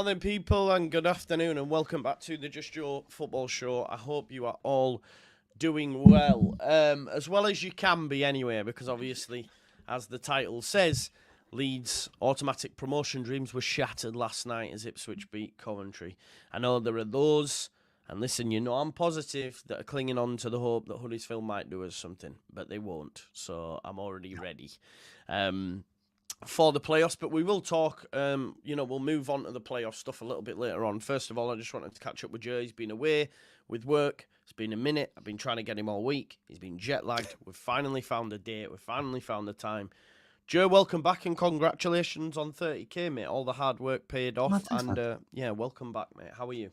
morning, people, and good afternoon, and welcome back to the Just Your Football Show. I hope you are all doing well as you can be anyway, because obviously, as the title says, Leeds' automatic promotion dreams were shattered last night as Ipswich beat Coventry. I know there are those, and listen, I'm positive, that are clinging on to the hope that Huddersfield might do us something, but they won't, so I'm already ready. For the playoffs, but we will talk, we'll move on to the playoff stuff a little bit later on. First of all, I just wanted to catch up with Ger. He's been away with work. It's been a minute. I've been trying to get him all week. He's been jet-lagged. We've finally found a date. We've finally found the time. Ger, welcome back and congratulations on 30k, mate. All the hard work paid off. Welcome back, mate. How are you?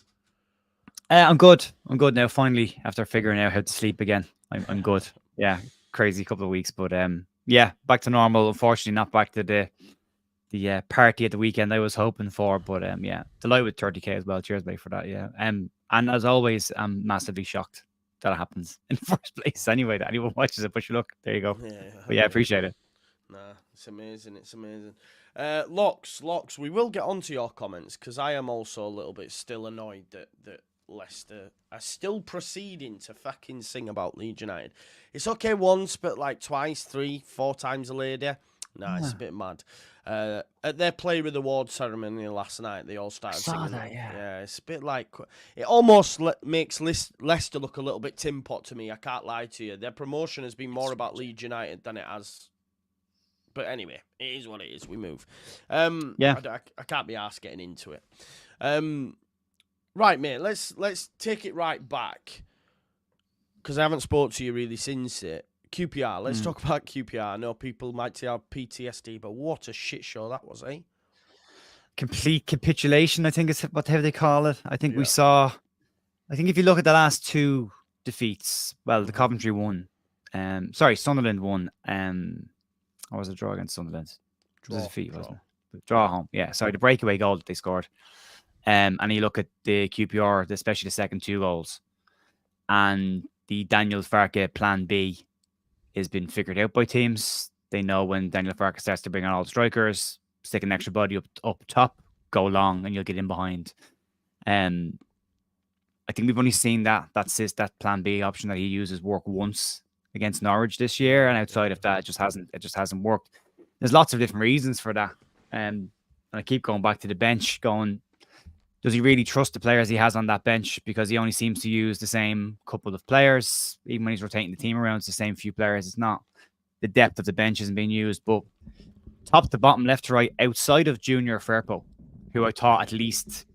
I'm good. I'm good now, finally, after figuring out how to sleep again. I'm good. Yeah, crazy couple of weeks, but yeah, back to normal. Unfortunately, not back to the party at the weekend I was hoping for. But yeah, delighted with 30k as well. Cheers, mate, for that. Yeah. And as always, I'm massively shocked that it happens in the first place. Anyway, that anyone watches it, but look, there you go. Yeah, but yeah, appreciate it. Nah, it's amazing. It's amazing. Locks. We will get onto your comments because I am also a little bit still annoyed that Leicester are still proceeding to fucking sing about Leeds United. It's okay once, but like twice, 3, 4 times a lady. Nah, it's a bit mad. At their Player of the Award ceremony last night, they all started singing. That, yeah, it's a bit like... It almost makes Leicester look a little bit tin pot to me, I can't lie to you. Their promotion has been more about Leeds United than it has... But anyway, it is what it is. We move. Yeah. I can't be arsed getting into it. Right, mate, let's take it right back, because I haven't spoke to you really since it. QPR, let's talk about QPR. I know people might say PTSD, but what a shit show that was, eh? Complete capitulation, I think is how they call it. I think we saw, I think if you look at the last 2 defeats, well, the Coventry won. Sunderland won. Or was it a draw against Sunderland? It was a defeat, wasn't it? Draw home, yeah. Sorry, the breakaway goal that they scored. And you look at the QPR, especially the second 2 goals, and the Daniel Farke plan B has been figured out by teams. They know when Daniel Farke starts to bring on all the strikers, stick an extra body up top, go long, and you'll get in behind. I think we've only seen that plan B option that he uses work once against Norwich this year, and outside of that, it just hasn't worked. There's lots of different reasons for that, and I keep going back to the bench, going, does he really trust the players he has on that bench? Because he only seems to use the same couple of players. Even when he's rotating the team around, it's the same few players. It's not the depth of the bench isn't being used. But top to bottom, left to right, outside of Junior Firpo, who I thought at least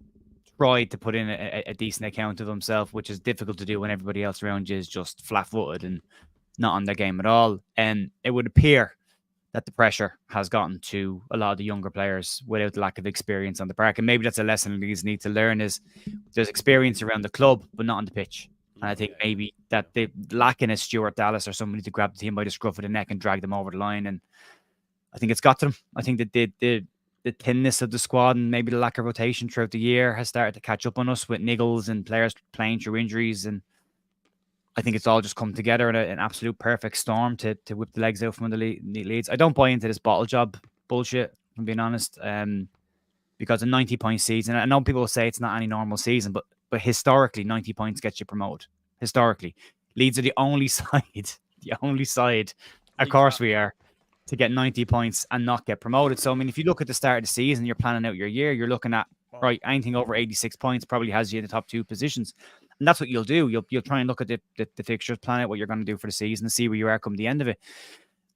tried to put in a decent account of himself, which is difficult to do when everybody else around you is just flat-footed and not on their game at all. And it would appear that the pressure has gotten to a lot of the younger players without the lack of experience on the park. And maybe that's a lesson leagues need to learn, is there's experience around the club, but not on the pitch. And I think maybe that they lacking a Stuart Dallas or somebody to grab the team by the scruff of the neck and drag them over the line. And I think it's got to them. I think that the thinness of the squad and maybe the lack of rotation throughout the year has started to catch up on us with niggles and players playing through injuries. And I think it's all just come together in an absolute perfect storm to whip the legs out from the Leeds. I don't buy into this bottle job bullshit, if I'm being honest, because a 90-point season, I know people will say it's not any normal season, but historically, 90 points gets you promoted. Historically, Leeds are the only side, of course we are, to get 90 points and not get promoted. So, I mean, if you look at the start of the season, you're planning out your year, you're looking at, right, anything over 86 points probably has you in the top 2 positions. And that's what you'll do. You'll try and look at the fixtures, plan out what you're going to do for the season, and see where you are come the end of it.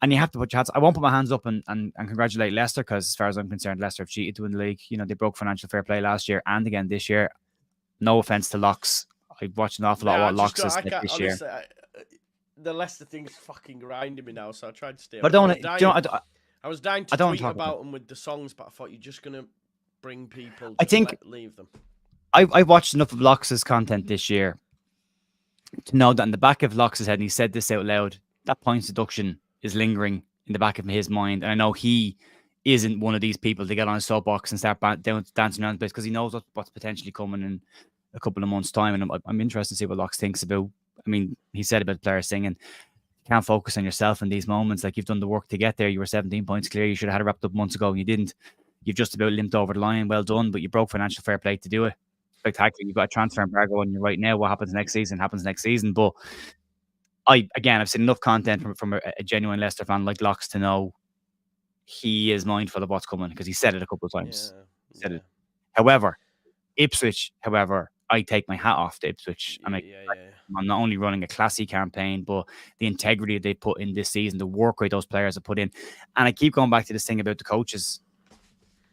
And you have to put your hats. I won't put my hands up and congratulate Leicester, because as far as I'm concerned, Leicester have cheated to win the league. You know, they broke financial fair play last year and again this year. No offense to Locks. I've watched an awful lot of what Locks has said this year. The Leicester thing's fucking grinding me now, so I tried to stay. But I was dying to tweet about them with the songs, but I thought you're just going to bring people to leave them. I've watched enough of Locks' content this year to know that in the back of Locks' head, and he said this out loud, that points deduction is lingering in the back of his mind. And I know he isn't one of these people to get on a soapbox and start dancing around the place, because he knows what's potentially coming in a couple of months' time. And I'm interested to see what Locks thinks about. I mean, he said about players singing, you can't focus on yourself in these moments. Like, you've done the work to get there. You were 17 points clear. You should have had it wrapped up months ago, and you didn't. You've just about limped over the line. Well done, but you broke financial fair play to do it. Spectacular. You've got a transfer embargo on you right now. What happens next season happens next season. But I've seen enough content from a genuine Leicester fan like Locks to know he is mindful of what's coming because he said it a couple of times. He said it. However, Ipswich, I take my hat off to Ipswich. I'm not only running a classy campaign, but the integrity they put in this season, the work rate those players have put in. And I keep going back to this thing about the coaches.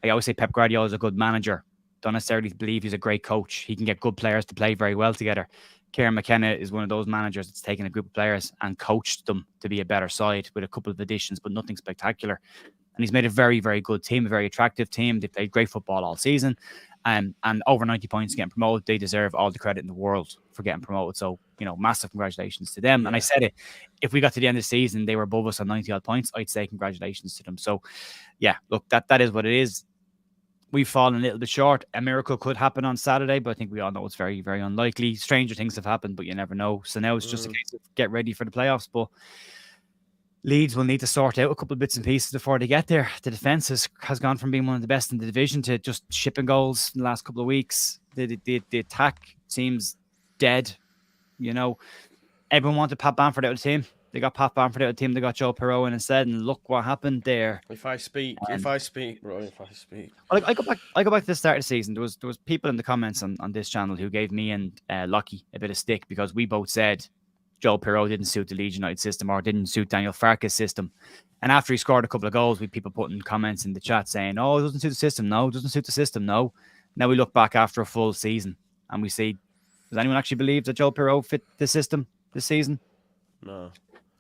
I always say Pep Guardiola is a good manager. Don't necessarily believe he's a great coach. He can get good players to play very well together. Kieran McKenna is one of those managers that's taken a group of players and coached them to be a better side with a couple of additions, but nothing spectacular. And he's made a very, very good team, a very attractive team. They played great football all season. And over 90 points getting promoted. They deserve all the credit in the world for getting promoted. So, massive congratulations to them. Yeah. And I said it, if we got to the end of the season, they were above us on 90 odd points, I'd say congratulations to them. So, yeah, look, that is what it is. We've fallen a little bit short. A miracle could happen on Saturday, but I think we all know it's very, very unlikely. Stranger things have happened, but you never know. So now it's just a case of get ready for the playoffs. But Leeds will need to sort out a couple of bits and pieces before they get there. The defence has gone from being one of the best in the division to just shipping goals in the last couple of weeks. The attack seems dead. Everyone wanted Pat Bamford out of the team. They got Pat Bamford out of the team. They got Joe Perreault in instead, and look what happened there. If I speak. Well, I go back to the start of the season. There was people in the comments on this channel who gave me and Lockie a bit of stick because we both said Joe Perreault didn't suit the Leeds United system or didn't suit Daniel Farke's system. And after he scored a couple of goals, we people putting comments in the chat saying, "Oh, it doesn't suit the system. No, it doesn't suit the system. No." Now we look back after a full season and we see, does anyone actually believe that Joe Perreault fit the system this season? No.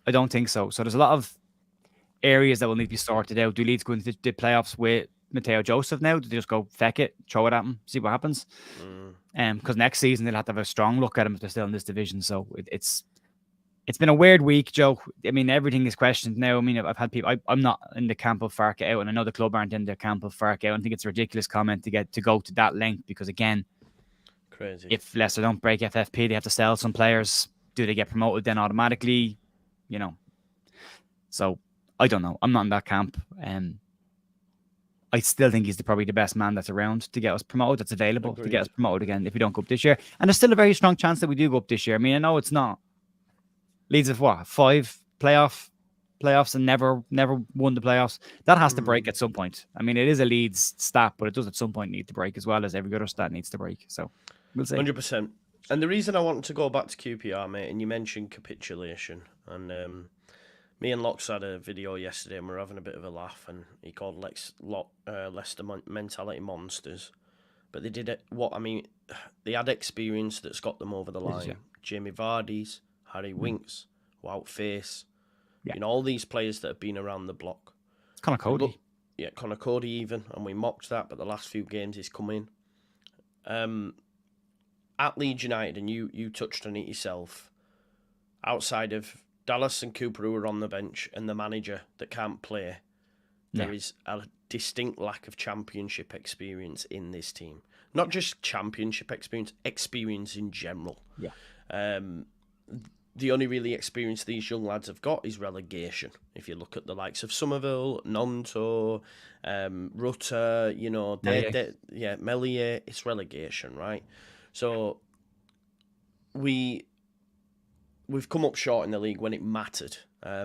I don't think so. So there's a lot of areas that will need to be sorted out. Do Leeds go into the playoffs with Mateo Joseph now? Do they just go feck it, throw it at him, see what happens? Because next season they'll have to have a strong look at him if they're still in this division. So it's been a weird week, Joe. I mean, everything is questioned now. I mean, I've had people. I'm not in the camp of Farke out, and I know the club aren't in the camp of Farke out. I think it's a ridiculous comment to go to that length because again, crazy. If Leicester don't break FFP, they have to sell some players. Do they get promoted then automatically? So I don't know. I'm not in that camp. I still think he's probably the best man that's around to get us promoted, that's available to get us promoted again if we don't go up this year. And there's still a very strong chance that we do go up this year. I mean, I know it's not. Leeds have 5 playoffs and never won the playoffs. That has to break at some point. I mean, it is a Leeds stat, but it does at some point need to break as well as every other stat needs to break. So we'll see. 100%. And the reason I want to go back to QPR, mate, and you mentioned capitulation, and me and Locks had a video yesterday and we were having a bit of a laugh, and he called Leicester mentality monsters. But they did it. They had experience that's got them over the line. Yeah. Jamie Vardy's, Harry Winks, Wout Faes, all these players that have been around the block. Connor Cody. Connor Cody even, and we mocked that, but the last few games he's come in. At Leeds United, and you touched on it yourself, outside of Dallas and Cooper who are on the bench and the manager that can't play, there is a distinct lack of championship experience in this team. Not just championship experience in general. Yeah. The only really experience these young lads have got is relegation. If you look at the likes of Somerville, Nonto, Rutter, Melier, it's relegation, right? So we've come up short in the league when it mattered,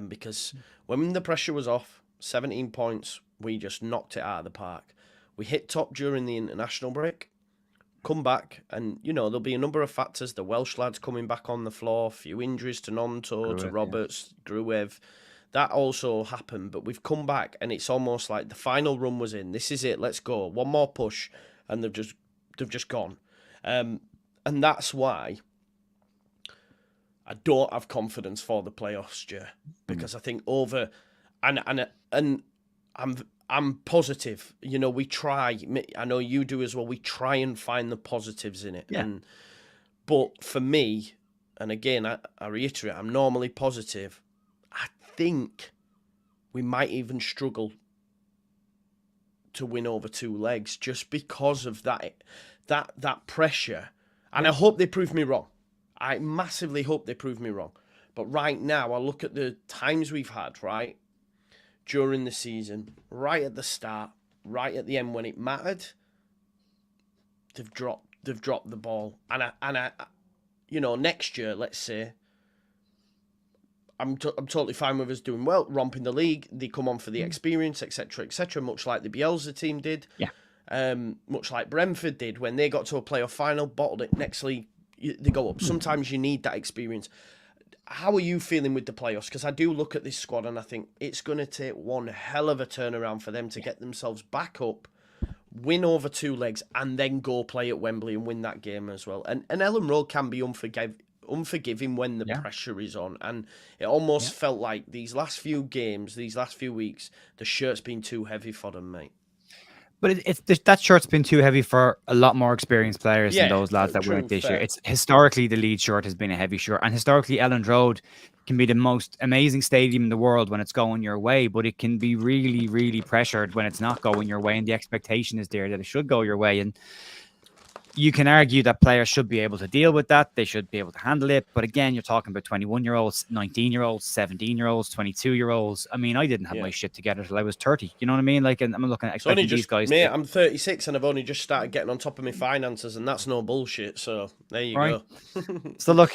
because when the pressure was off, 17 points, we just knocked it out of the park. We hit top during the international break, come back, and there'll be a number of factors. The Welsh lads coming back on the floor, few injuries to Nonto, to Roberts, Gruev. That also happened, but we've come back, and it's almost like the final run was in. This is it. Let's go. One more push, and they've just gone. And that's why I don't have confidence for the playoffs, Ger, because I think and I'm positive. We try. I know you do as well. We try and find the positives in it. Yeah. But for me, and again, I reiterate, I'm normally positive. I think we might even struggle to win over 2 legs just because of that pressure. And I hope they prove me wrong. I massively hope they prove me wrong. But right now, I look at the times we've had, right, during the season, right at the start, right at the end when it mattered, they've dropped the ball. And I next year, let's say, I'm totally fine with us doing well, romping the league. They come on for the experience, etc., much like the Bielsa team did. Yeah. Much like Brentford did when they got to a playoff final, bottled it. Next league, they go up. Sometimes you need that experience. How are you feeling with the playoffs? Because I do look at this squad and I think it's going to take one hell of a turnaround for them to get themselves back up, win over 2 legs, and then go play at Wembley and win that game as well. And Ellen Road can be unforgiving when the pressure is on. And it almost felt like these last few games, these last few weeks, the shirt's been too heavy for them, mate. But that shirt's been too heavy for a lot more experienced players than those lads that went this year. It's historically the Leeds shirt has been a heavy shirt, and historically Elland Road can be the most amazing stadium in the world when it's going your way, but it can be really, really pressured when it's not going your way, and the expectation is there that it should go your way. And you can argue that players should be able to deal with that. They should be able to handle it. But again, you're talking about 21-year-olds, 19-year-olds, 17-year-olds, 22-year-olds. I mean, I didn't have my shit together till I was 30. You know what I mean? Like, and I'm looking at these guys. Mate, I'm 36 and I've only just started getting on top of my finances, and that's no bullshit. So there you go. So look,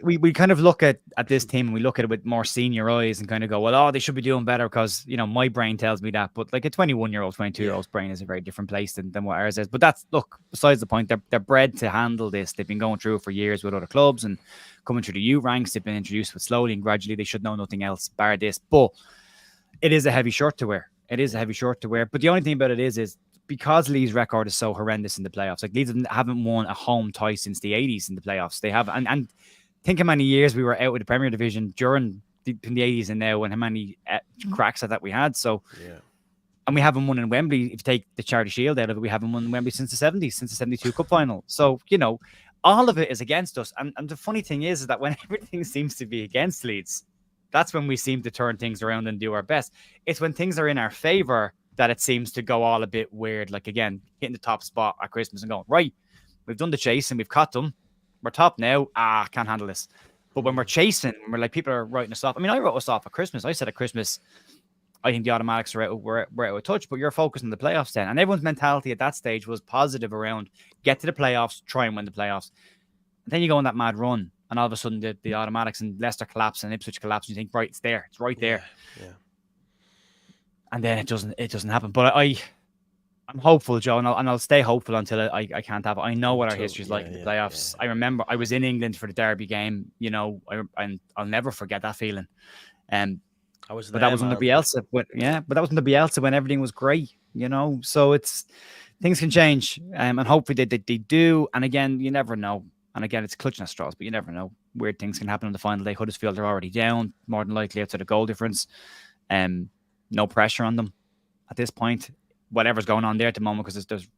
we kind of look at this team and we look at it with more senior eyes and kind of go, well, they should be doing better because, my brain tells me that. But like a 21-year-old, 22-year-old's brain is a very different place than what ours is. But that's, look, besides the point. They're bred to handle this. They've been going through it for years with other clubs and coming through the youth ranks. They've been introduced with slowly and gradually. They should know nothing else bar this. But it is a heavy shirt to wear. It is a heavy shirt to wear. But the only thing about it is because Leeds' record is so horrendous in the playoffs. Like Leeds haven't won a home tie since the 80s in the playoffs. They have, and think how many years we were out with the Premier Division during the 80s and now, and how many cracks at that we had. So. Yeah. And we haven't won in Wembley. If you take the Charity Shield out of it, we haven't won in Wembley since the 70s, since the 72 Cup final. So, all of it is against us. And the funny thing is that when everything seems to be against Leeds, that's when we seem to turn things around and do our best. It's when things are in our favour that it seems to go all a bit weird. Like, again, hitting the top spot at Christmas and going, right, we've done the chase and we've caught them. We're top now. Can't handle this. But when we're chasing, we're like, people are writing us off. I mean, I wrote us off at Christmas. I said at Christmas, I think the automatics are out of touch, but you're focused on the playoffs then. And everyone's mentality at that stage was positive around get to the playoffs, try and win the playoffs. And then you go on that mad run, and all of a sudden the automatics and Leicester collapse and Ipswich collapse, and you think, right, it's there. It's right there. Yeah. And then it doesn't happen. But I'm hopeful, Joe, and I'll stay hopeful until I can't have it. I know what our history is like in the playoffs. I remember I was in England for the Derby game, and I'll never forget that feeling. But that was under Bielsa. But that was under Bielsa when everything was great, So things can change, and hopefully they do. And again, you never know. And again, it's clutching at straws, but you never know. Weird things can happen on the final day. Huddersfield are already down, more than likely outside a goal difference. No pressure on them at this point. Whatever's going on there at the moment, because there's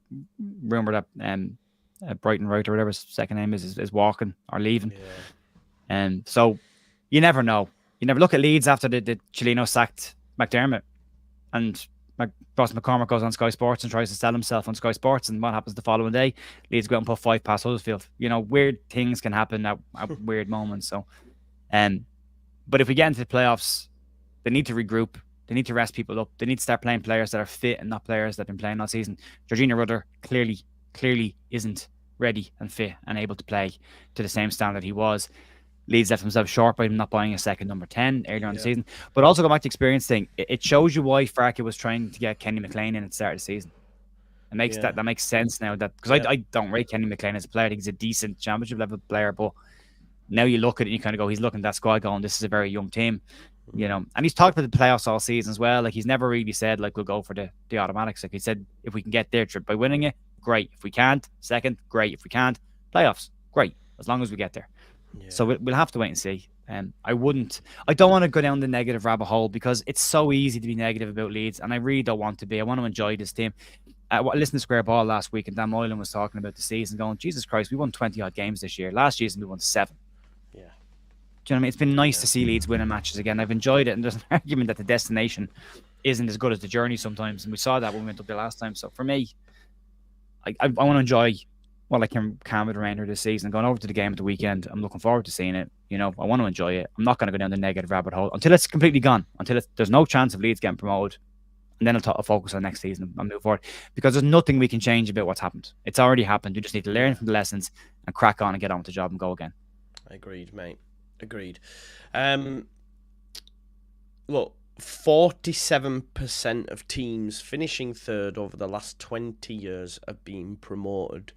rumor that Brighton Wright or whatever his second name is walking or leaving. And so you never know. You never look at Leeds after the Chileno sacked McDermott, and Ross McCormick goes on Sky Sports and tries to sell himself on Sky Sports, and what happens the following day? Leeds go out and put 5 past Huddersfield. Weird things can happen at weird moments. So, but if we get into the playoffs, they need to regroup. They need to rest people up. They need to start playing players that are fit and not players that have been playing all season. Georgina Rudder clearly isn't ready and fit and able to play to the same standard he was. Leeds left themselves short by not buying a second number 10 earlier on the season. But also go back to the experience thing. It shows you why Farke was trying to get Kenny McLean in at the start of the season. It makes that makes sense now, that because I don't rate Kenny McLean as a player. I think he's a decent championship level player, but now you look at it and you kind of go, he's looking at that squad going, this is a very young team, and he's talked about the playoffs all season as well. Like, he's never really said like we'll go for the automatics. Like, he said if we can get there by winning it, great. If we can't, second, great. If we can't, playoffs, great, as long as we get there. So we'll have to wait and see. I don't want to go down the negative rabbit hole because it's so easy to be negative about Leeds, and I really don't want to be. I want to enjoy this team. I listened to Square Ball last week, and Dan Moylan was talking about the season, going, Jesus Christ, we won 20 odd games this year. Last season we won 7. Do you know what I mean? It's been nice to see Leeds winning matches again. I've enjoyed it, and there's an argument that the destination isn't as good as the journey sometimes, and we saw that when we went up there last time. So for me, I want to enjoy what I can with the remainder of this season. Going over to the game at the weekend, I'm looking forward to seeing it. I want to enjoy it. I'm not going to go down the negative rabbit hole until it's completely gone, until there's no chance of Leeds getting promoted, and then I'll focus on next season and move forward, because there's nothing we can change about what's happened. It's already happened. We just need to learn from the lessons and crack on and get on with the job and go again. Agreed, mate. Agreed. Look, 47% of teams finishing third over the last 20 years have been promoted.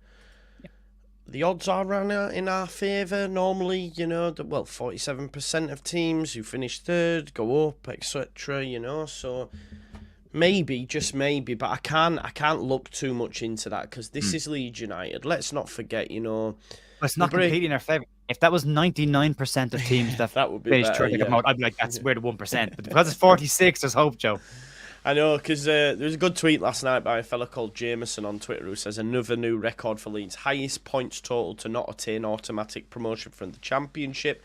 Yeah. The odds are in our favour normally, 47% of teams who finish third go up, etc., so maybe, just maybe, but I can't look too much into that because this is Leeds United. Let's not forget, It's not completely in our favour. If that was 99% of teams that would be finished third, I'd be like, that's we're the 1%. But because it's 46, there's hope, Joe. I know, because there was a good tweet last night by a fella called Jameson on Twitter who says another new record for Leeds. Highest points total to not attain automatic promotion from the Championship.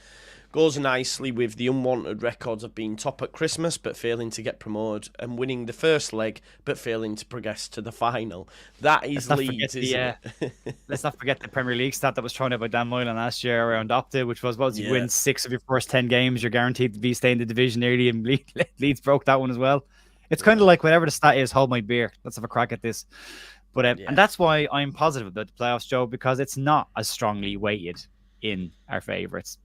Goes nicely with the unwanted records of being top at Christmas but failing to get promoted, and winning the first leg but failing to progress to the final. That is Leeds, isn't it? Let's not forget the Premier League stat that was thrown out by Dan Moylan last year around Opta, which was you win 6 of your first 10 games, you're guaranteed to be staying in the division early, and Leeds broke that one as well. It's kind of like whatever the stat is, hold my beer. Let's have a crack at this. But and that's why I'm positive about the playoffs, Joe, because it's not as strongly weighted in our favour. It's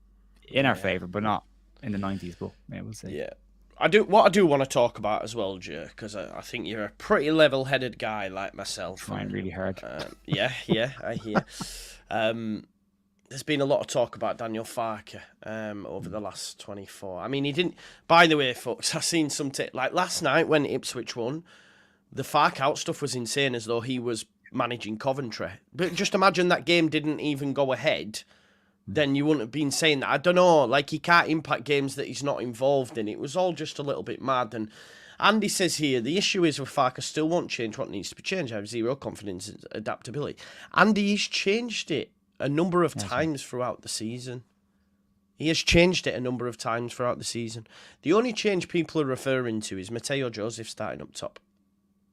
in our favour, but not in the 90s. But yeah, we'll see. Yeah. What I do want to talk about as well, Ger, because I think you're a pretty level-headed guy like myself. Trying really hard. Yeah, I hear. There's been a lot of talk about Daniel Farke over the last 24. I mean, he didn't... By the way, folks, I seen some... like last night when Ipswich won, the Farke out stuff was insane, as though he was managing Coventry. But just imagine that game didn't even go ahead, then you wouldn't have been saying that. I don't know, like he can't impact games that he's not involved in. It was all just a little bit mad. And Andy says here, the issue is with Farke still won't change what needs to be changed. I have zero confidence in adaptability. Andy's changed it a number of times throughout the season. He has changed it a number of times throughout the season. The only change people are referring to is Mateo Joseph starting up top.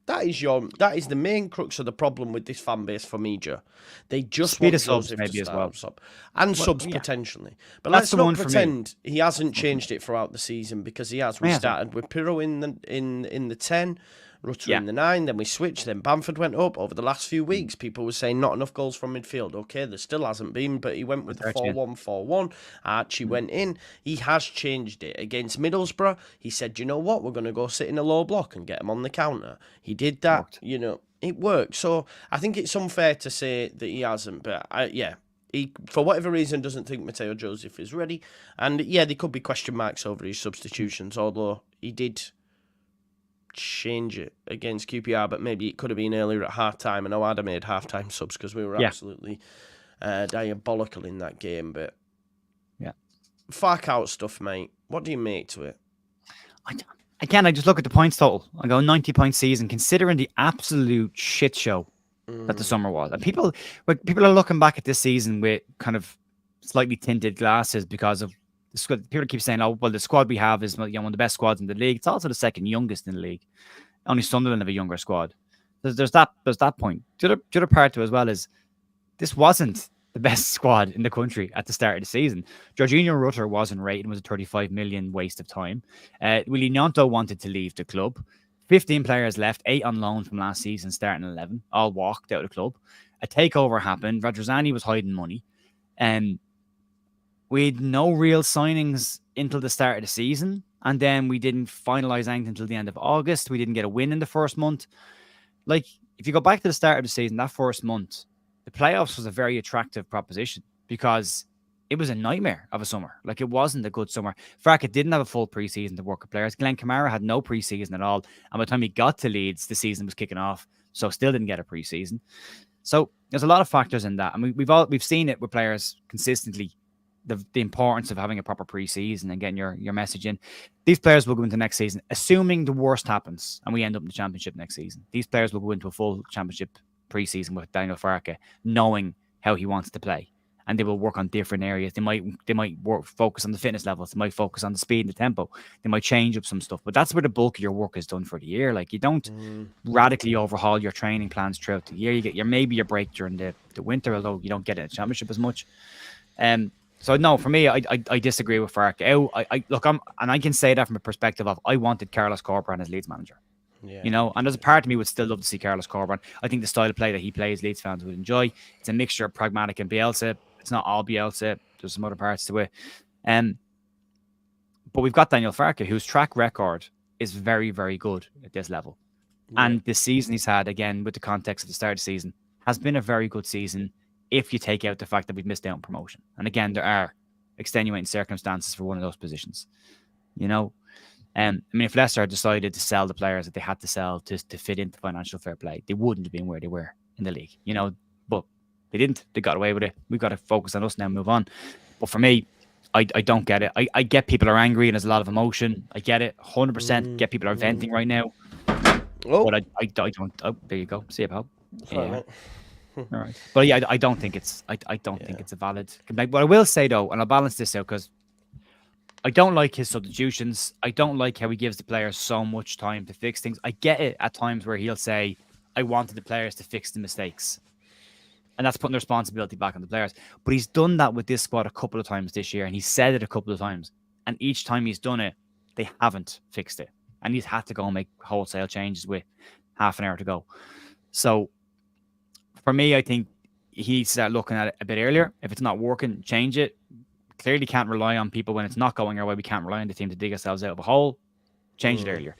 That is the main crux of the problem with this fan base for me, Joe. They just want Joseph to start up top. And subs potentially. But let's not pretend he hasn't changed it throughout the season, because he has. We started with Pirro in the 10, Rutter in the 9, then we switched, then Bamford went up. Over the last few weeks, people were saying not enough goals from midfield. Okay, there still hasn't been, but he went with the 4-1-4-1. Archie went in. He has changed it. Against Middlesbrough, he said, you know what, we're going to go sit in a low block and get him on the counter. He did that, it worked. So I think it's unfair to say that he hasn't, but he, for whatever reason, doesn't think Mateo Joseph is ready. And there could be question marks over his substitutions, although he did change it against QPR, but maybe it could have been earlier at half-time. I know Adam made half-time subs because we were absolutely diabolical in that game, but Farke out stuff, mate. What do you make to it? Again, I just look at the points total. I go 90-point season, considering the absolute shit show that the summer was. And people are looking back at this season with kind of slightly tinted glasses because of the squad. People keep saying, "Oh, well, the squad we have is one of the best squads in the league." It's also the second youngest in the league. Only Sunderland have a younger squad. There's that point. The other part to it as well is this wasn't the best squad in the country at the start of the season. Jorginho Rutter wasn't rated, was a 35 million waste of time. Willie Gnonto wanted to leave the club. 15 players left, 8 on loan from last season, starting 11. All walked out of the club. A takeover happened. Radrizzani was hiding money. And we had no real signings until the start of the season. And then we didn't finalise anything until the end of August. We didn't get a win in the first month. Like, if you go back to the start of the season, that first month, the playoffs was a very attractive proposition because it was a nightmare of a summer. Like, it wasn't a good summer. Farke didn't have a full preseason to work with players. Glenn Kamara had no preseason at all. And by the time he got to Leeds, the season was kicking off. So still didn't get a preseason. So there's a lot of factors in that. I mean, we've seen it with players consistently, the importance of having a proper preseason and getting your message in. These players will go into next season, assuming the worst happens and we end up in the championship next season. These players will go into a full championship preseason with Daniel Farke, knowing how he wants to play. And they will work on different areas. They might focus on the fitness levels. They might focus on the speed and the tempo. They might change up some stuff. But that's where the bulk of your work is done for the year. Like, you don't radically overhaul your training plans throughout the year. You get maybe your break during the winter, although you don't get it in the championship as much. So no, for me, I disagree with Farke. I can say that from a perspective of I wanted Carlos Corberán as Leeds manager. You know, and there's a part of me would still love to see Carlos Corberán. I think the style of play that he plays, Leeds fans would enjoy. It's a mixture of pragmatic and Bielsa. It's not all Bielsa. There's some other parts to it. But we've got Daniel Farke, whose track record is very, very good at this level. Yeah. And the season he's had, again, with the context of the start of the season, has been a very good season if you take out the fact that we've missed out on promotion. And again, there are extenuating circumstances for one of those positions. You know, I mean, if Leicester had decided to sell the players that they had to sell to fit into financial fair play, they wouldn't have been where they were in the league, you know, but they didn't. They got away with it. We've got to focus on us now and move on. But for me, I don't get it. I get people are angry and there's a lot of emotion. I get it. 100% get people are venting right now. Oh. But I don't. Oh, there you go. See you, pal. Yeah. All right. But yeah, I don't think it's I don't think it's a valid complaint. But I will say though, and I'll balance this out because I don't like his substitutions. I don't like how he gives the players so much time to fix things. I get it at times where he'll say, I wanted the players to fix the mistakes. And that's putting the responsibility back on the players. But he's done that with this squad a couple of times this year. And he said it a couple of times. And each time he's done it, they haven't fixed it. And he's had to go and make wholesale changes with half an hour to go. So for me, I think he needs to start looking at it a bit earlier. If it's not working, change it. Clearly can't rely on people when it's not going our way. We can't rely on the team to dig ourselves out of a hole. Change it earlier.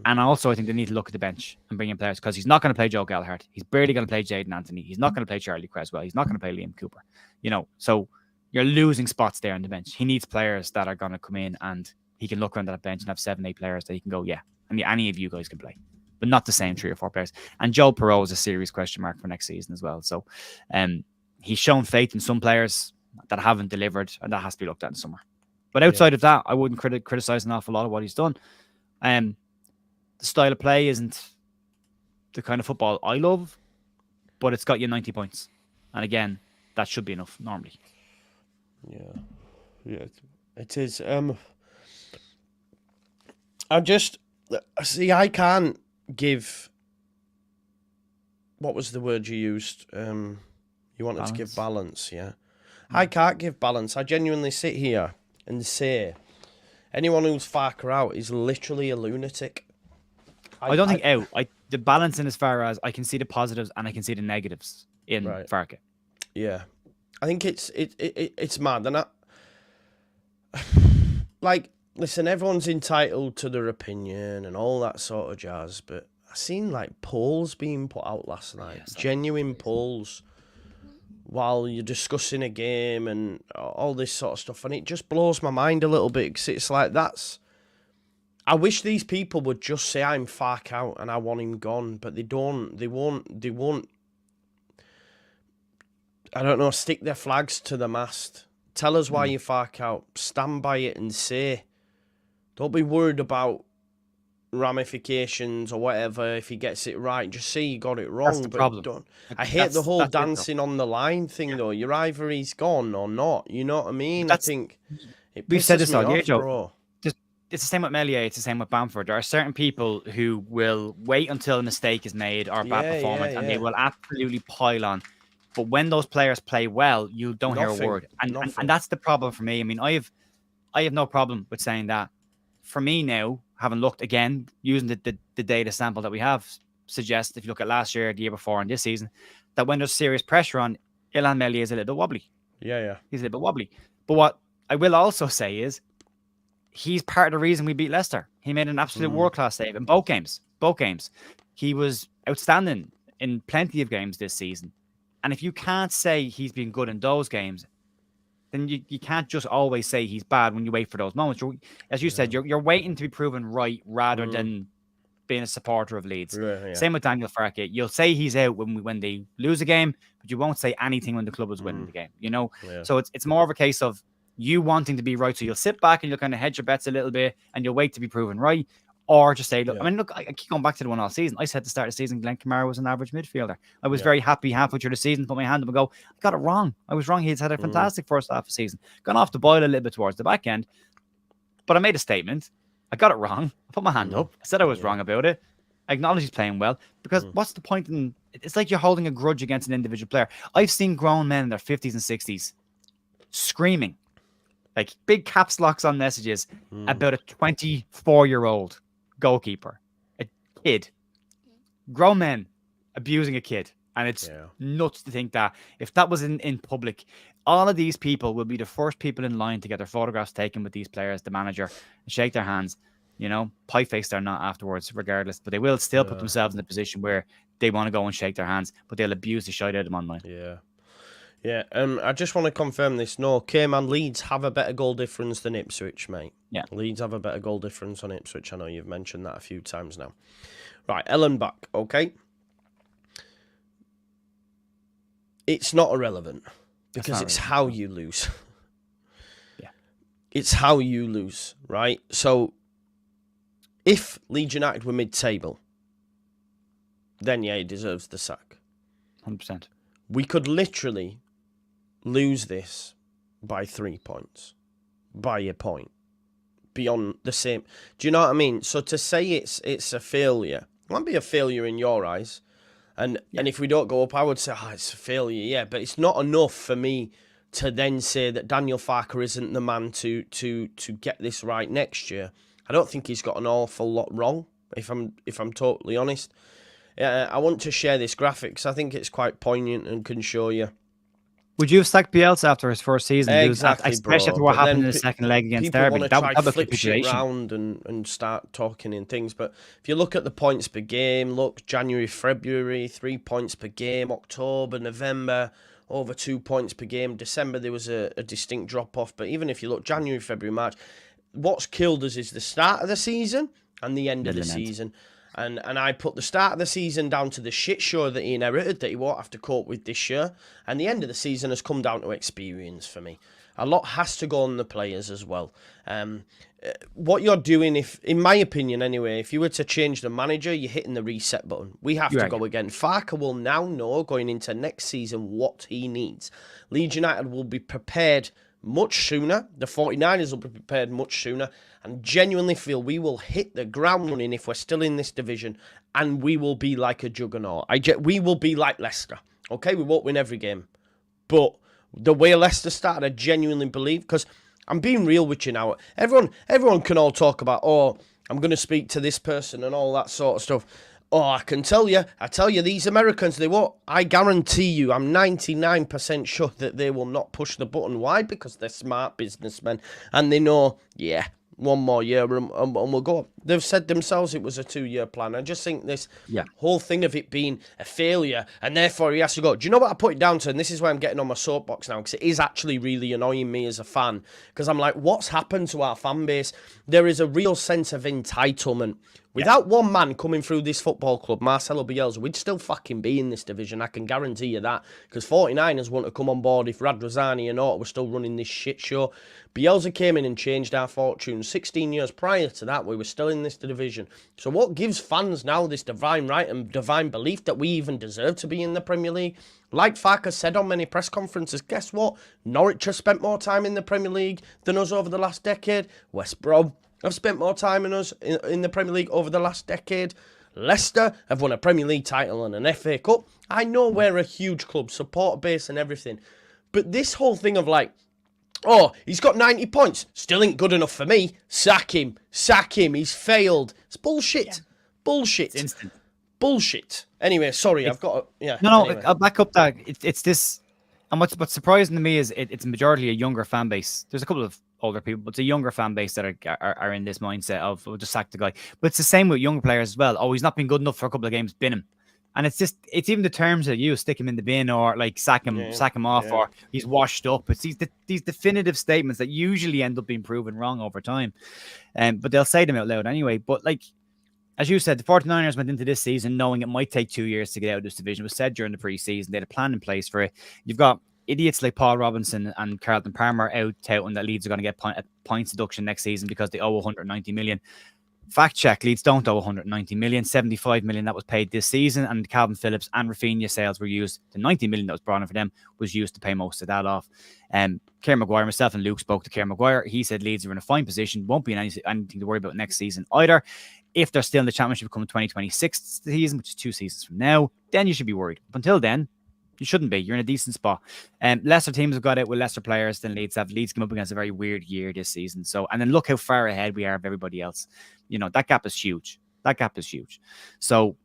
And also, I think they need to look at the bench and bring in players because he's not going to play Joe Gallagher. He's barely going to play Jayden Anthony. He's not going to play Charlie Creswell. He's not going to play Liam Cooper. You know, so you're losing spots there on the bench. He needs players that are going to come in and he can look around that bench and have 7-8 players that he can go, yeah, I mean, any of you guys can play, but not the same 3 or 4 players. And Joe Perreault is a serious question mark for next season as well. So he's shown faith in some players that haven't delivered, and that has to be looked at in summer. But outside of that, I wouldn't criticize an awful lot of what he's done. The style of play isn't the kind of football I love, but it's got you 90 points. And again, that should be enough normally. Yeah, it is. I just see. I can't give. What was the word you used? You wanted balance. To give balance, yeah. I can't give balance. I genuinely sit here and say, anyone who's Farke out is literally a lunatic. I don't think out. The balance in as far as I can see the positives and I can see the negatives in Farke. Yeah, I think it's mad, and like, listen, everyone's entitled to their opinion and all that sort of jazz, but I seen like polls being put out last night, genuine polls, while you're discussing a game and all this sort of stuff, and it just blows my mind a little bit because it's like I wish these people would just say I'm Farke out and I want him gone, but they don't. They won't. I don't know. Stick their flags to the mast. Tell us why you're Farke out. Stand by it and say. Don't be worried about ramifications or whatever. If he gets it right, just say you got it wrong. That's the problem. I hate the whole dancing on the line thing, though. You're either he's gone or not. You know what I mean? I think we've said this all year, Joe. Bro. It's the same with Meslier. It's the same with Bamford. There are certain people who will wait until a mistake is made or a bad performance, and they will absolutely pile on. But when those players play well, you don't hear a word, and that's the problem for me. I mean, I have no problem with saying that. For me now, having looked again, using the data sample that we have, suggests if you look at last year, the year before, and this season, that when there's serious pressure on, Illan Meslier is a little bit wobbly. Yeah. He's a little bit wobbly. But what I will also say is, he's part of the reason we beat Leicester. He made an absolute world-class save in both games. He was outstanding in plenty of games this season. And if you can't say he's been good in those games, then you can't just always say he's bad when you wait for those moments. As you said, you're waiting to be proven right rather than being a supporter of Leeds. Same with Daniel Farke. You'll say he's out when they lose a game, but you won't say anything when the club is winning the game. You know, so it's more of a case of you wanting to be right, so you'll sit back and you'll kind of hedge your bets a little bit and you'll wait to be proven right, or just say, look, I mean, look, I keep going back to the one all season. I said at the start of the season, Glenn Kamara was an average midfielder. I was very happy halfway through the season, put my hand up and go, I got it wrong. I was wrong. He's had a fantastic first half of the season. Gone off the boil a little bit towards the back end, but I made a statement. I got it wrong. I put my hand up. I said I was wrong about it. I acknowledge he's playing well, because what's the point in, it's like you're holding a grudge against an individual player. I've seen grown men in their 50s and 60s screaming, like big caps locks on messages about a 24-year-old goalkeeper. A kid, grown men abusing a kid. And it's nuts to think that if that was in public, all of these people will be the first people in line to get their photographs taken with these players, the manager, and shake their hands. Pie-faced or not afterwards, regardless. But they will still put themselves in a position where they want to go and shake their hands, but they'll abuse the shit out of them online. Yeah. I just want to confirm this. No, K-Man, Leeds have a better goal difference than Ipswich, mate. Yeah. Leeds have a better goal difference on Ipswich. I know you've mentioned that a few times now. Right, Ellen back, okay? It's not irrelevant because it's how you lose. Yeah. It's how you lose, right? So if Leeds United were mid-table, then he deserves the sack. 100%. We could literally lose this by 3 points, by a point, beyond the same. Do you know what I mean? So to say it's a failure, it might be a failure in your eyes. And if we don't go up, I would say, it's a failure, yeah. But it's not enough for me to then say that Daniel Farke isn't the man to get this right next year. I don't think he's got an awful lot wrong, if I'm totally honest. I want to share this graphic because I think it's quite poignant and can show you. Would you have sacked Bielsa after his first season? Exactly, especially after what happened in the second leg against Derby. People want to try flip shit around and start talking in things. But if you look at the points per game, look, January, February, 3 points per game. October, November, over 2 points per game. December, there was a distinct drop-off. But even if you look January, February, March, what's killed us is the start of the season and the end of the season. And I put the start of the season down to the shit show that he inherited, that he won't have to cope with this year. And the end of the season has come down to experience for me. A lot has to go on the players as well. What you're doing, if, in my opinion anyway, if you were to change the manager, you're hitting the reset button. We have to go again. Farke will now know going into next season what he needs. Leeds United will be prepared much sooner. The 49ers will be prepared much sooner. And genuinely feel we will hit the ground running if we're still in this division, and we will be like a juggernaut. We will be like Leicester. Okay, we won't win every game. But the way Leicester started, I genuinely believe, because I'm being real with you now. Everyone can all talk about, I'm going to speak to this person and all that sort of stuff. I tell you, these Americans, they won't. I guarantee you, I'm 99% sure that they will not push the button. Why? Because they're smart businessmen, and they know, one more year and we'll go up. They've said themselves it was a 2-year plan. I just think this whole thing of it being a failure and therefore he has to go. Do you know what I put it down to? And this is why I'm getting on my soapbox now, because it is actually really annoying me as a fan, because I'm like, what's happened to our fan base? There is a real sense of entitlement. Without one man coming through this football club, Marcelo Bielsa, we'd still fucking be in this division. I can guarantee you that. Because 49ers wouldn't have come on board if Radrazani and Orta were still running this shit show. Bielsa came in and changed our fortunes. 16 years prior to that, we were still in this division. So what gives fans now this divine right and divine belief that we even deserve to be in the Premier League? Like Farke said on many press conferences, guess what? Norwich has spent more time in the Premier League than us over the last decade. West Brom have spent more time than us in the Premier League over the last decade. Leicester have won a Premier League title and an FA Cup. I know we're a huge club, support base and everything. But this whole thing of like, he's got 90 points. Still ain't good enough for me. Sack him. He's failed. It's bullshit. Yeah. Bullshit. It's instant. Bullshit. Anyway, sorry, I've got to... No, anyway. I'll back up that. It's this... And what's surprising to me is it's majority a younger fan base. There's a couple of older people, but it's a younger fan base that are in this mindset of, we'll just sack the guy. But it's the same with younger players as well. He's not been good enough for a couple of games, bin him. And it's even the terms that you stick him in the bin or like sack him off or he's washed up. It's these definitive statements that usually end up being proven wrong over time. But they'll say them out loud anyway. But like, as you said, the 49ers went into this season knowing it might take 2 years to get out of this division. It was said during the preseason. They had a plan in place for it. You've got idiots like Paul Robinson and Carlton Palmer out touting that Leeds are going to get a points deduction next season because they owe 190 million. Fact check, Leeds don't owe 190 million. 75 million that was paid this season, and Calvin Phillips and Rafinha sales were used. The 90 million that was brought in for them was used to pay most of that off. Keir Maguire, myself and Luke spoke to Keir Maguire. He said Leeds are in a fine position, won't be in anything to worry about next season either. If they're still in the championship come 2026 season, which is 2 seasons from now, then you should be worried. Up until then, you shouldn't be. You're in a decent spot. Lesser teams have got it with lesser players than Leeds have. Leeds come up against a very weird year this season. And then look how far ahead we are of everybody else. You know, that gap is huge. That gap is huge. So,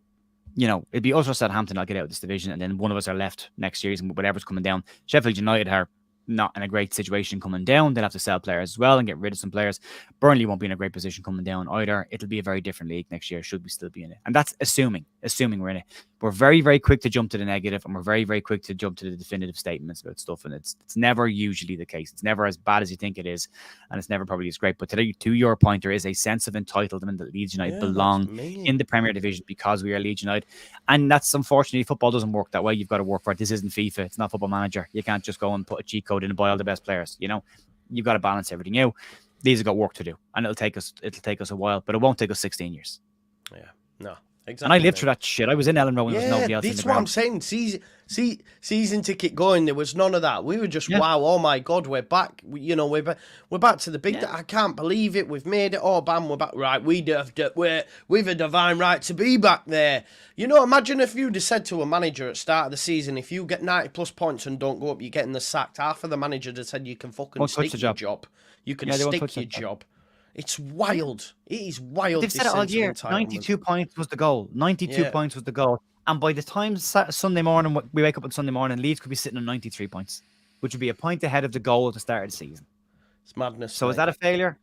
it'd be us or Southampton. I'll get out of this division, and then one of us are left next year, and whatever's coming down. Sheffield United are not in a great situation coming down. They'll have to sell players as well and get rid of some players. Burnley won't be in a great position coming down either. It'll be a very different league next year, should we still be in it. And that's assuming we're in it. We're very, very quick to jump to the negative, and we're very, very quick to jump to the definitive statements about stuff. And it's never usually the case. It's never as bad as you think it is, and it's never probably as great. But to your point, there is a sense of entitlement that Leeds United belong in the Premier Division because we are Leeds United. And that's, unfortunately, football doesn't work that way. You've got to work for it. This isn't FIFA. It's not Football Manager. You can't just go and put a cheat code in and buy all the best players. You've got to balance everything out. These have got work to do, and it'll take us a while, but it won't take us 16 years. Yeah, no, exactly. And I lived through that shit. I was in Ellen Road when there was nobody else in the that's ground. what I'm saying. Season ticket going, there was none of that. We were just wow, oh my god, we're back. We're back to the big. I can't believe it. We've made it. Oh, bam, we're back. Right, we've a divine right to be back there. Imagine if you'd have said to a manager at the start of the season, if you get 90 plus points and don't go up, you're getting the sacked. Half of the manager had said you can fucking stick your job. You can stick your job. It's wild. It is wild. They've said it all year. 92 points was the goal. 92 points was the goal. And by the time Sunday morning, we wake up on Sunday morning, Leeds could be sitting on 93 points, which would be a point ahead of the goal at the start of the season. It's madness. So is that a failure?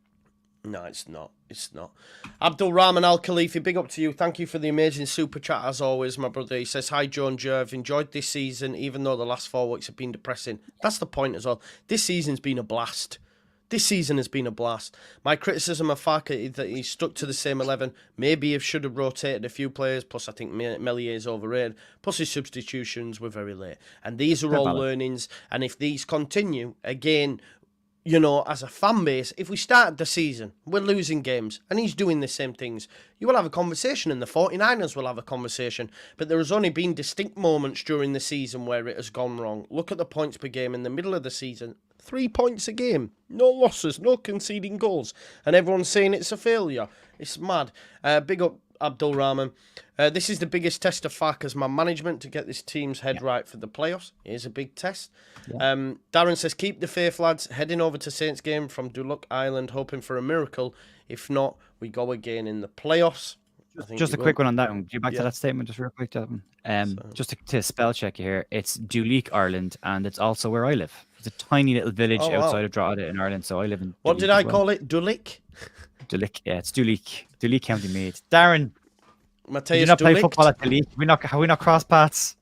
No, it's not. It's not. Abdul Rahman Al Khalifi, big up to you. Thank you for the amazing super chat as always, my brother. He says, hi, Joe and Ger. I've enjoyed this season, even though the last 4 weeks have been depressing. That's the point as well. This season's been a blast. This season has been a blast. My criticism of Farke is that he's stuck to the same 11. Maybe he should have rotated a few players. Plus, I think Meslier is overrated. Plus, his substitutions were very late. And these are all learnings. And if these continue, again, as a fan base, if we started the season, we're losing games, and he's doing the same things, you will have a conversation, and the 49ers will have a conversation. But there has only been distinct moments during the season where it has gone wrong. Look at the points per game in the middle of the season. 3 points a game. No losses, no conceding goals. And everyone's saying it's a failure. It's mad. Big up Abdul Rahman. This is the biggest test of Farke's man management to get this team's head right for the playoffs. Here's a big test. Darren says, keep the faith, lads. Heading over to Saints game from Duloc Island, hoping for a miracle. If not, we go again in the playoffs. Just a quick one on that one. Go back to that statement just real quick, Devin. Just to spell check you here, it's Duloc, Ireland, and it's also where I live. It's a tiny little village outside of Drogheda in Ireland, so I live in What did I call it? Duloc? Duloc, yeah, it's Duloc County Meath. Darren, Matthias, did you not play football at Duloc? Have we not crossed paths?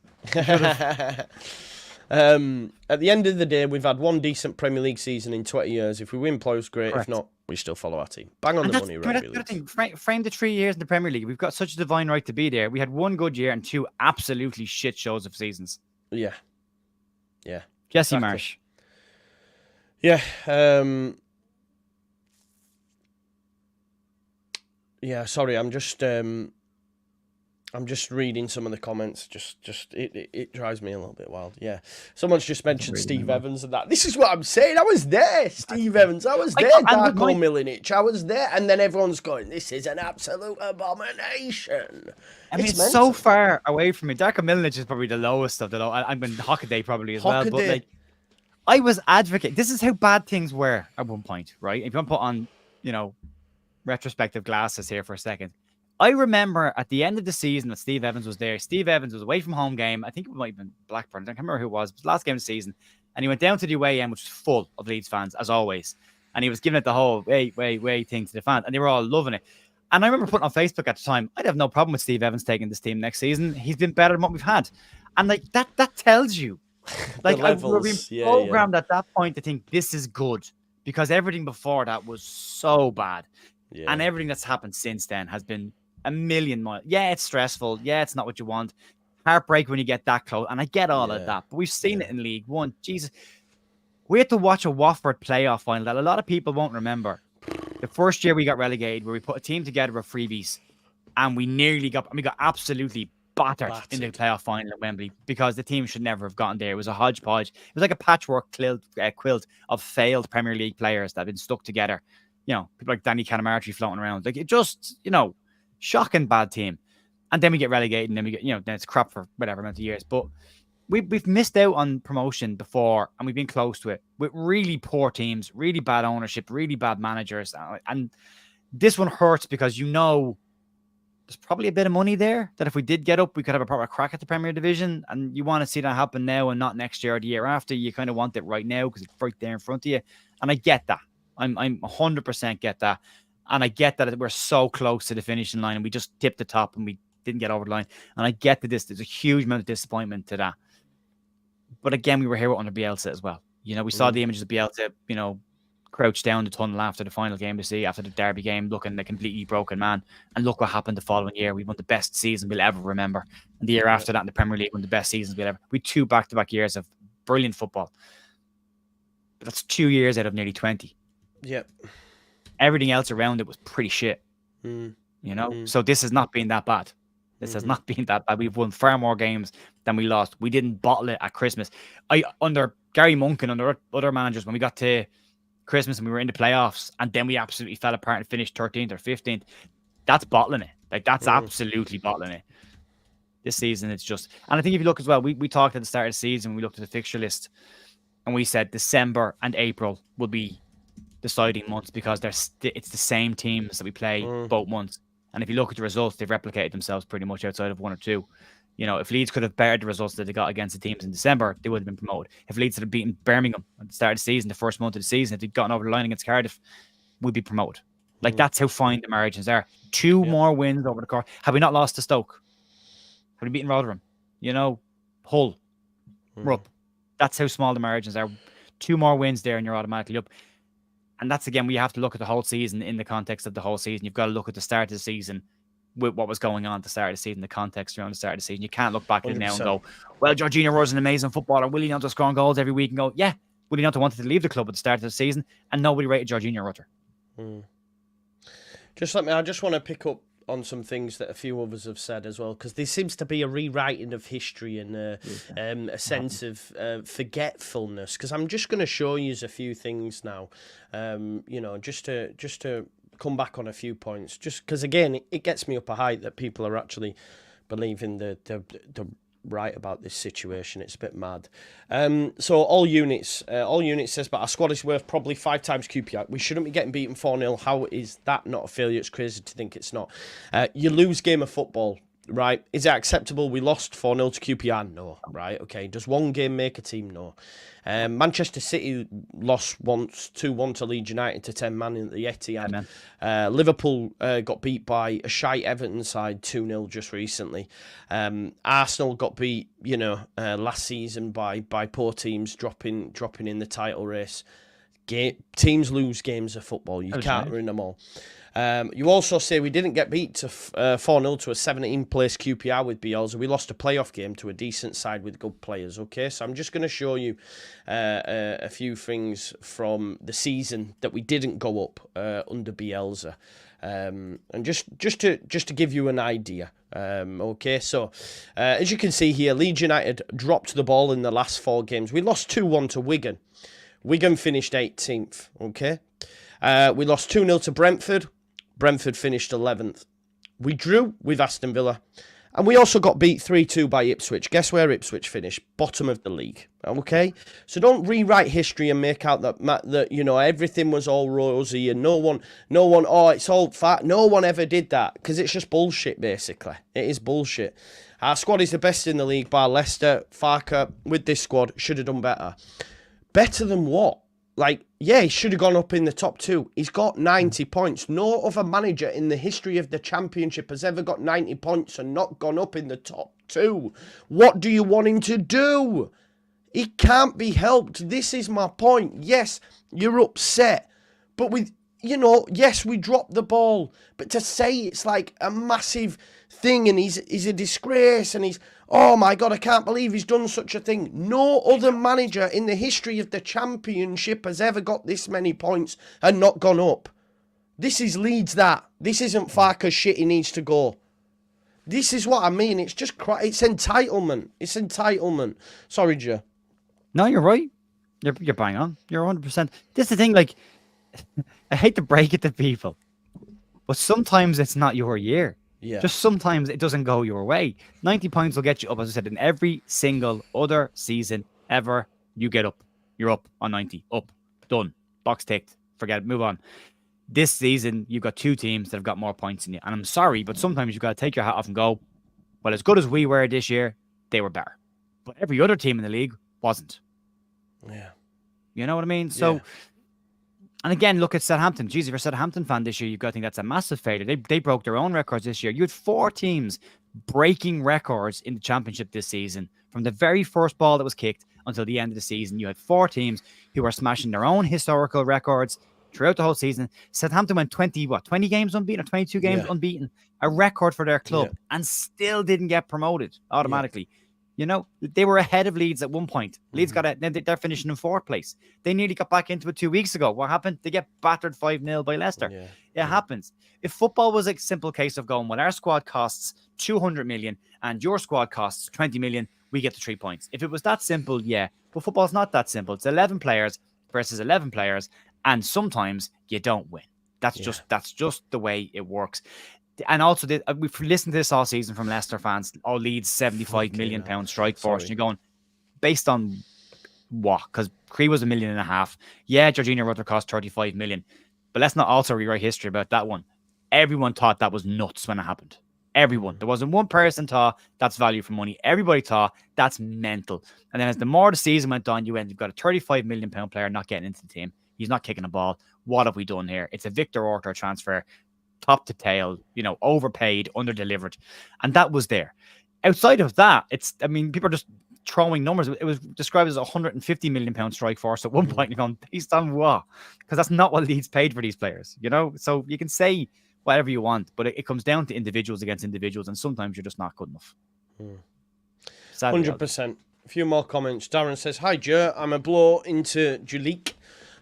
At the end of the day, we've had one decent Premier League season in 20 years. If we win playoffs, great. Correct. If not, we still follow our team. Bang on the money, right? Frame the 3 years in the Premier League. We've got such a divine right to be there. We had one good year and 2 absolutely shit shows of seasons. Yeah. Jesse Marsh. Yeah. Yeah, sorry, I'm just reading some of the comments. It drives me a little bit wild. Yeah, someone's just mentioned Steve Evans and that. This is what I'm saying. I was there, Steve Evans. I was there, Darko Milinic. I was there, and then everyone's going, "This is an absolute abomination." I mean, it's so far away from me. Darko Milinic is probably the lowest of the low. I'm in Hockaday probably as well, but like, I was advocate. This is how bad things were at one point, right? If you want to put on, retrospective glasses here for a second. I remember at the end of the season that Steve Evans was there. Steve Evans was away from home game. I think it might have been Blackburn. I can't remember who it was. It was the last game of the season. And he went down to the away end, which was full of Leeds fans, as always. And he was giving it the whole wait thing to the fans. And they were all loving it. And I remember putting on Facebook at the time, I'd have no problem with Steve Evans taking this team next season. He's been better than what we've had. And like that tells you. Like we're being programmed at that point to think this is good. Because everything before that was so bad. Yeah. And everything that's happened since then has been a million miles. Yeah, it's stressful. Yeah, it's not what you want. Heartbreak when you get that close. And I get all of that. But we've seen it in League One. Jesus. We had to watch a Watford playoff final that a lot of people won't remember. The first year we got relegated, where we put a team together with freebies. And we got absolutely battered in the playoff final at Wembley because the team should never have gotten there. It was a hodgepodge. It was like a patchwork quilt of failed Premier League players that had been stuck together. People like Danny Canamarchi floating around. Like, it just, shocking bad team. And then we get relegated and then we get, then it's crap for whatever amount of years. But we've missed out on promotion before and we've been close to it with really poor teams, really bad ownership, really bad managers. And this one hurts because there's probably a bit of money there that if we did get up, we could have a proper crack at the Premier Division. And you want to see that happen now and not next year or the year after. You kind of want it right now because it's right there in front of you. And I get that. I'm 100% get that. And I get that we're so close to the finishing line and we just tipped the top and we didn't get over the line. And I get that there's a huge amount of disappointment to that. But again, we were here under Bielsa as well. You know, we saw the images of Bielsa, you know, crouched down the tunnel after the final game to see, after the Derby game, looking like a completely broken man. And look what happened the following year. We won the best season we'll ever remember. And the year after that in the Premier League, one of the best seasons we'll ever. We had 2 back-to-back years of brilliant football. But that's 2 years out of nearly 20. Yep. Everything else around it was pretty shit. You know? So this has not been that bad. This has not been that bad. We've won far more games than we lost. We didn't bottle it at Christmas. Under Gary Monk and under other managers, when we got to Christmas and we were in the playoffs and then we absolutely fell apart and finished 13th or 15th, that's bottling it. Like, that's absolutely bottling it. This season, it's just... And I think if you look as well, we talked at the start of the season, we looked at the fixture list and we said December and April will be deciding months because it's the same teams that we play both months. And if you look at the results, they've replicated themselves pretty much outside of 1 or 2. You know, if Leeds could have bettered the results that they got against the teams in December, they would have been promoted. If Leeds had beaten Birmingham at the start of the season, the first month of the season, if they'd gotten over the line against Cardiff, we'd be promoted. Like, that's how fine the margins are. 2 more wins over the course. Have we not lost to Stoke? Have we beaten Rotherham? You know, Hull, Rupp. That's how small the margins are. 2 more wins there and you're automatically up. And that's, again, we have to look at the whole season in the context of the whole season. You've got to look at the start of the season with what was going on at the start of the season, the context around the start of the season. You can't look back at it now and go, well, Jorginho was an amazing footballer. Will he not just score goals every week and go, yeah, will he not have wanted to leave the club at the start of the season? And nobody rated Jorginho Rutter. I just want to pick up on some things that a few others have said as well, because there seems to be a rewriting of history and a sense of forgetfulness. Because I'm just going to show you a few things now, you know, just to come back on a few points. Just because, again, it gets me up a height that people are actually believing the right about this situation. It's a bit mad. So all units says, but our squad is worth probably 5 times QPR. We shouldn't be getting beaten 4-0. How is that not a failure? It's crazy to think it's not. You lose game of football, right? Is it acceptable? We lost 4-0 to QPR? No. Right, okay. Does one game make a team? No. Manchester City lost once 2-1 to Leeds United to 10 man in the Etihad. Liverpool got beat by a shite Everton side 2-0 just recently. Arsenal got beat, you know, last season by poor teams dropping in the title race. Teams lose games of football. You can't win them all. You also say we didn't get beat to 4-0 to a 17th place QPR with Bielsa. We lost a playoff game to a decent side with good players. Okay, so I'm just going to show you a few things from the season that we didn't go up under Bielsa, and just to give you an idea. Okay, so as you can see here, Leeds United dropped the ball in the last 4 games. We lost 2-1 to Wigan. Wigan finished 18th. Okay, we lost 2-0 to Brentford. Brentford finished 11th. We drew with Aston Villa. And we also got beat 3-2 by Ipswich. Guess where Ipswich finished? Bottom of the league. Okay? So don't rewrite history and make out that you know, everything was all rosy and no one, oh, it's all fat. No one ever did that, because it's just bullshit, basically. It is bullshit. Our squad is the best in the league, bar Leicester. Farke, with this squad, should have done better. Better than what? Like, yeah, he should have gone up in the top 2. He's got 90 points. No other manager in the history of the Championship has ever got 90 points and not gone up in the top 2. What do you want him to do? He can't be helped. This is my point. Yes, you're upset. But with, you know, yes, we dropped the ball. But to say it's like a massive thing and he's a disgrace and he's... Oh my God, I can't believe he's done such a thing. No other manager in the history of the Championship has ever got this many points and not gone up. This is Leeds that. This isn't Farke's shit, he needs to go. This is what I mean. It's just, it's entitlement. It's entitlement. Sorry, Joe. No, you're right. You're bang on. You're 100%. This is the thing, like, I hate to break it to people, but sometimes it's not your year. Yeah. Just sometimes it doesn't go your way. 90 points will get you up, as I said, in every single other season ever. You get up. You're up on 90. Up. Done. Box ticked. Forget it. Move on. This season, you've got 2 teams that have got more points than you. And I'm sorry, but sometimes you've got to take your hat off and go, well, as good as we were this year, they were better. But every other team in the league wasn't. Yeah. You know what I mean? So, and again, look at Southampton. Jeez, if you're a Southampton fan this year, you've got to think that's a massive failure. They broke their own records this year. You had 4 teams breaking records in the championship this season. From the very first ball that was kicked until the end of the season, you had 4 teams who were smashing their own historical records throughout the whole season. Southampton went 20 games unbeaten or 22 games unbeaten, a record for their club, and still didn't get promoted automatically. You know, they were ahead of Leeds at one point. Leeds got it. They're finishing in 4th place. They nearly got back into it 2 weeks ago. What happened? They get battered 5-0 by Leicester. It happens. If football was a simple case of going, well, our squad costs 200 million and your squad costs 20 million, we get the 3 points. If it was that simple, yeah. But football's not that simple. It's 11 players versus 11 players. And sometimes you don't win. That's just the way it works. And also, we've listened to this all season from Leicester fans. Oh, Leeds £75 million strike force. And you're going, based on what? Because Cree was $1.5 million. Yeah, Jorginho Rutter cost 35 million. But let's not also rewrite history about that one. Everyone thought that was nuts when it happened. Everyone. There wasn't one person thought that's value for money. Everybody thought that's mental. And then as the more the season went on, you've got a £35 million player not getting into the team. He's not kicking a ball. What have we done here? It's a Victor Orta transfer, top to tail, overpaid, underdelivered. And that was there. Outside of that, people are just throwing numbers. It was described as a £150 million strike force at one point. You're going, based on what? Because that's not what Leeds paid for these players, So you can say whatever you want, but it comes down to individuals against individuals, and sometimes you're just not good enough. 100%. A few more comments. Darren says, "Hi, Ger. I'm a blow into Julik.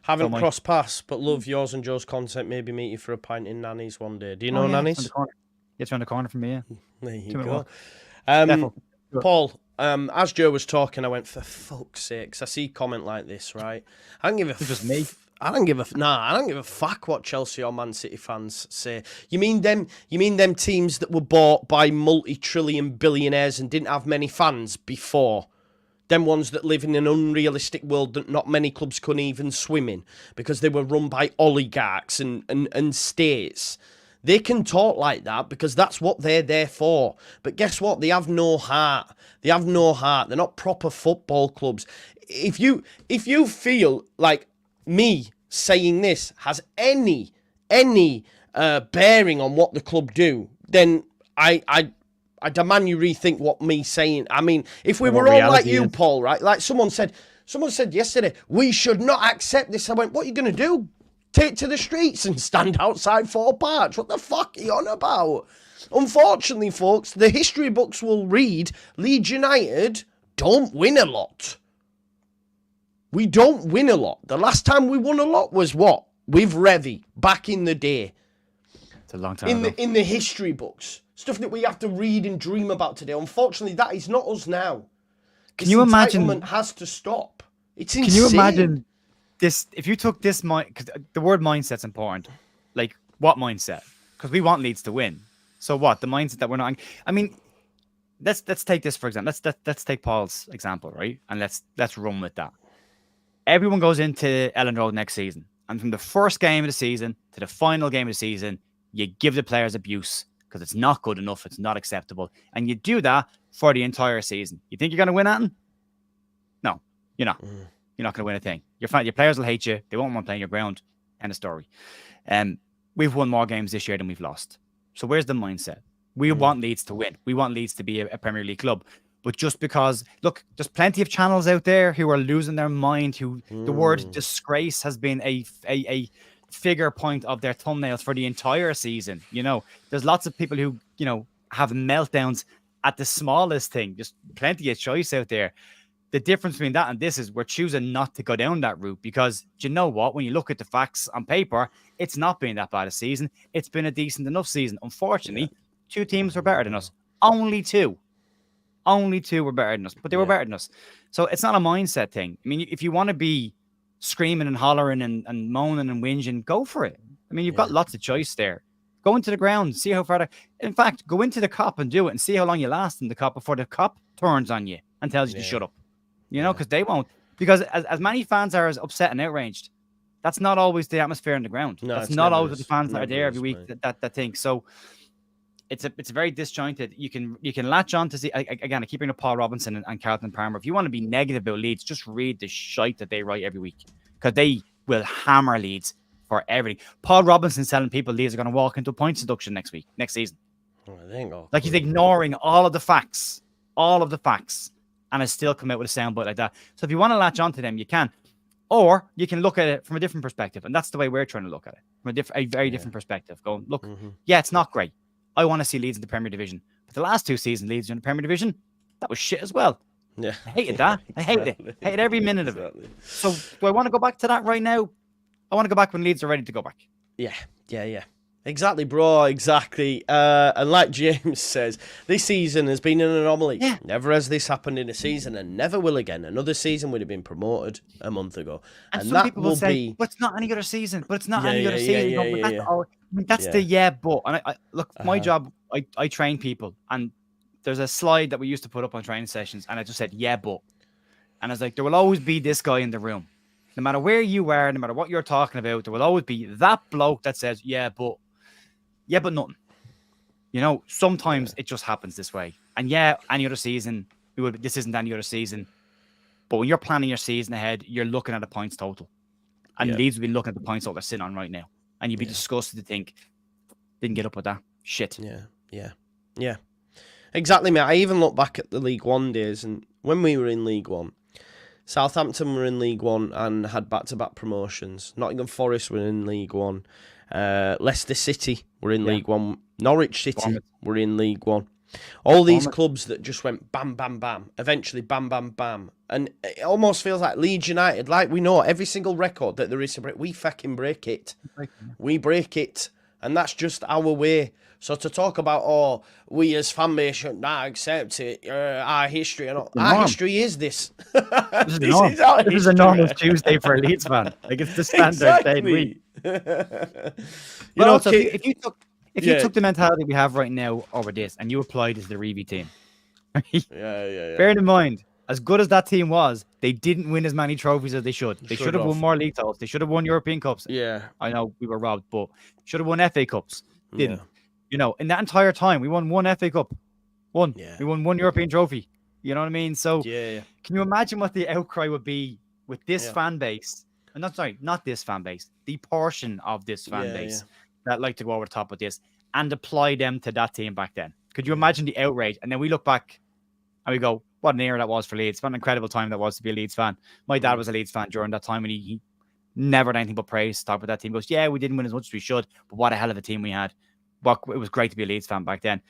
Haven't crossed paths, but love yours and Joe's content. Maybe meet you for a pint in Nanny's one day. Do you know Nanny's? It's around the corner from me, yeah. There you go. Paul, as Joe was talking, I went, for fuck's sakes, I see comment like this, right? I don't give a just me. I don't give a fuck what Chelsea or Man City fans say. You mean them teams that were bought by multi-trillion billionaires and didn't have many fans before? Them ones that live in an unrealistic world that not many clubs couldn't even swim in because they were run by oligarchs and states. They can talk like that because that's what they're there for. But guess what? They have no heart. They're not proper football clubs. If you feel like me saying this has any bearing on what the club do, then I demand you rethink what me saying. I mean, if we were all like you, Paul, right? Like someone said yesterday, we should not accept this. I went, what are you going to do? Take to the streets and stand outside Fort Parch? What the fuck are you on about? Unfortunately, folks, the history books will read Leeds United don't win a lot. We don't win a lot. The last time we won a lot was what? With Revy, back in the day. It's a long time ago. In the history books. Stuff that we have to read and dream about today. Unfortunately, that is not us now. Can you imagine? Entitlement has to stop. It's insane. Can you imagine this? If you took this mind, because the word mindset's important. Like what mindset? Because we want Leeds to win. So what? The mindset that we're not. I mean, let's take this for example. Let's take Paul's example, right? And let's run with that. Everyone goes into Ellen Road next season, and from the first game of the season to the final game of the season, you give the players abuse. Because it's not good enough, it's not acceptable. And you do that for the entire season. You think you're going to win anything? No, you're not. You're not going to win a thing. Your players will hate you. They won't want playing your ground. End of story. We've won more games this year than we've lost. So where's the mindset? We want Leeds to win. We want Leeds to be a Premier League club. But just because, look, there's plenty of channels out there who are losing their mind, who the word disgrace has been a figure point of their thumbnails for the entire season. There's lots of people who have meltdowns at the smallest thing. Just plenty of choice out there. The difference between that and this is we're choosing not to go down that route because do you know what? When you look at the facts on paper, it's not been that bad a season. It's been a decent enough season. Unfortunately, 2 teams were better than us. Only 2 were better than us, but they were better than us. So it's not a mindset thing. I mean, if you want to be screaming and hollering and moaning and whinging, go for it. I mean, you've got lots of choice there. Go into the ground, see how far. In fact, go into the cop and do it and see how long you last in the cop before the cop turns on you and tells you to shut up. Because they won't. Because as many fans are as upset and outraged, That's not always the atmosphere on the ground. No, That's it's not never always the is. fans that are Never there is, every week mate. that think. So it's very disjointed. You can latch on to see again. I keep bringing up Paul Robinson and Carlton Palmer. If you want to be negative about Leeds, just read the shite that they write every week because they will hammer Leeds for everything. Paul Robinson telling people Leeds are going to walk into a points deduction next season. Oh, they ain't got a Like he's clue. ignoring all of the facts, and has still come out with a soundbite like that. So if you want to latch onto them, you can. Or you can look at it from a different perspective. And that's the way we're trying to look at it. From a very different perspective. Going, look, yeah, it's not great. I want to see Leeds in the Premier Division. But the last 2 seasons, Leeds in the Premier Division, that was shit as well. Yeah. I hated that. I hated it. I hated every minute of it. So do I want to go back to that right now? I want to go back when Leeds are ready to go back. Yeah. Exactly, bro. Exactly. And like James says, this season has been an anomaly. Yeah. Never has this happened in a season, and never will again. Another season would have been promoted a month ago, And some that people will will say, be. but it's not any other season. But it's not Yeah, any other season. yeah, But that's all. I mean, that's the but. And I look, my job, I train people, and there's a slide that we used to put up on training sessions, and I just said, yeah, but. And I was like, there will always be this guy in the room. No matter where you are, no matter what you're talking about, there will always be that bloke that says, yeah, but nothing. You know, sometimes it just happens this way. And yeah, any other season, this isn't any other season. But when you're planning your season ahead, you're looking at a points total. And Leeds will be looking at the points total they're sitting on right now. And you'd be disgusted to think, didn't get up with that. Shit. Yeah. Exactly, mate. I even look back at the League One days, and when we were in League One, Southampton were in League One and had back-to-back promotions. Nottingham Forest were in League One. Leicester City were in League One. Norwich City were in League One. All these clubs that just went bam, bam, bam. Eventually, bam, bam, bam. And it almost feels like Leeds United, like we know every single record that there is to break, we fucking break it. We break it. And that's just our way. So to talk about, we as fan base should not accept it, our history and all. Our history is this. This is a normal Tuesday for a Leeds fan. Like it's the standard day week. You know, also, if you took the mentality we have right now over this and you applied it to the Reeve team, bearing in mind, as good as that team was, they didn't win as many trophies as they should. They should have won more league titles. They should have won European Cups. Yeah. I know we were robbed, but should have won FA Cups. Didn't. You know, in that entire time, we won 1 FA Cup. We won 1 European trophy. You know what I mean? So can you imagine what the outcry would be with this fan base? And not this fan base, the portion of this fan base that like to go over the top with this and apply them to that team back then. Could you imagine the outrage? And then we look back and we go, what an era that was for Leeds. What an incredible time that was to be a Leeds fan. My dad was a Leeds fan during that time, and he never had anything but praise to talk about that team. He goes, yeah, we didn't win as much as we should, but what a hell of a team we had. It was great to be a Leeds fan back then.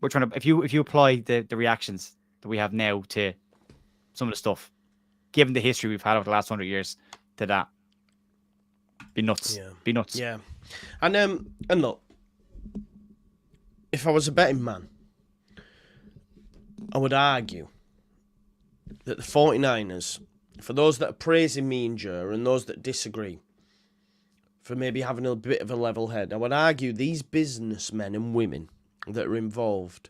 We're trying to, if you apply the reactions that we have now to some of the stuff, given the history we've had over the last 100 years, to that, be nuts. Be nuts. Yeah. And look, if I was a betting man, I would argue that the 49ers, for those that are praising me and Ger and those that disagree, for maybe having a bit of a level head, I would argue these businessmen and women that are involved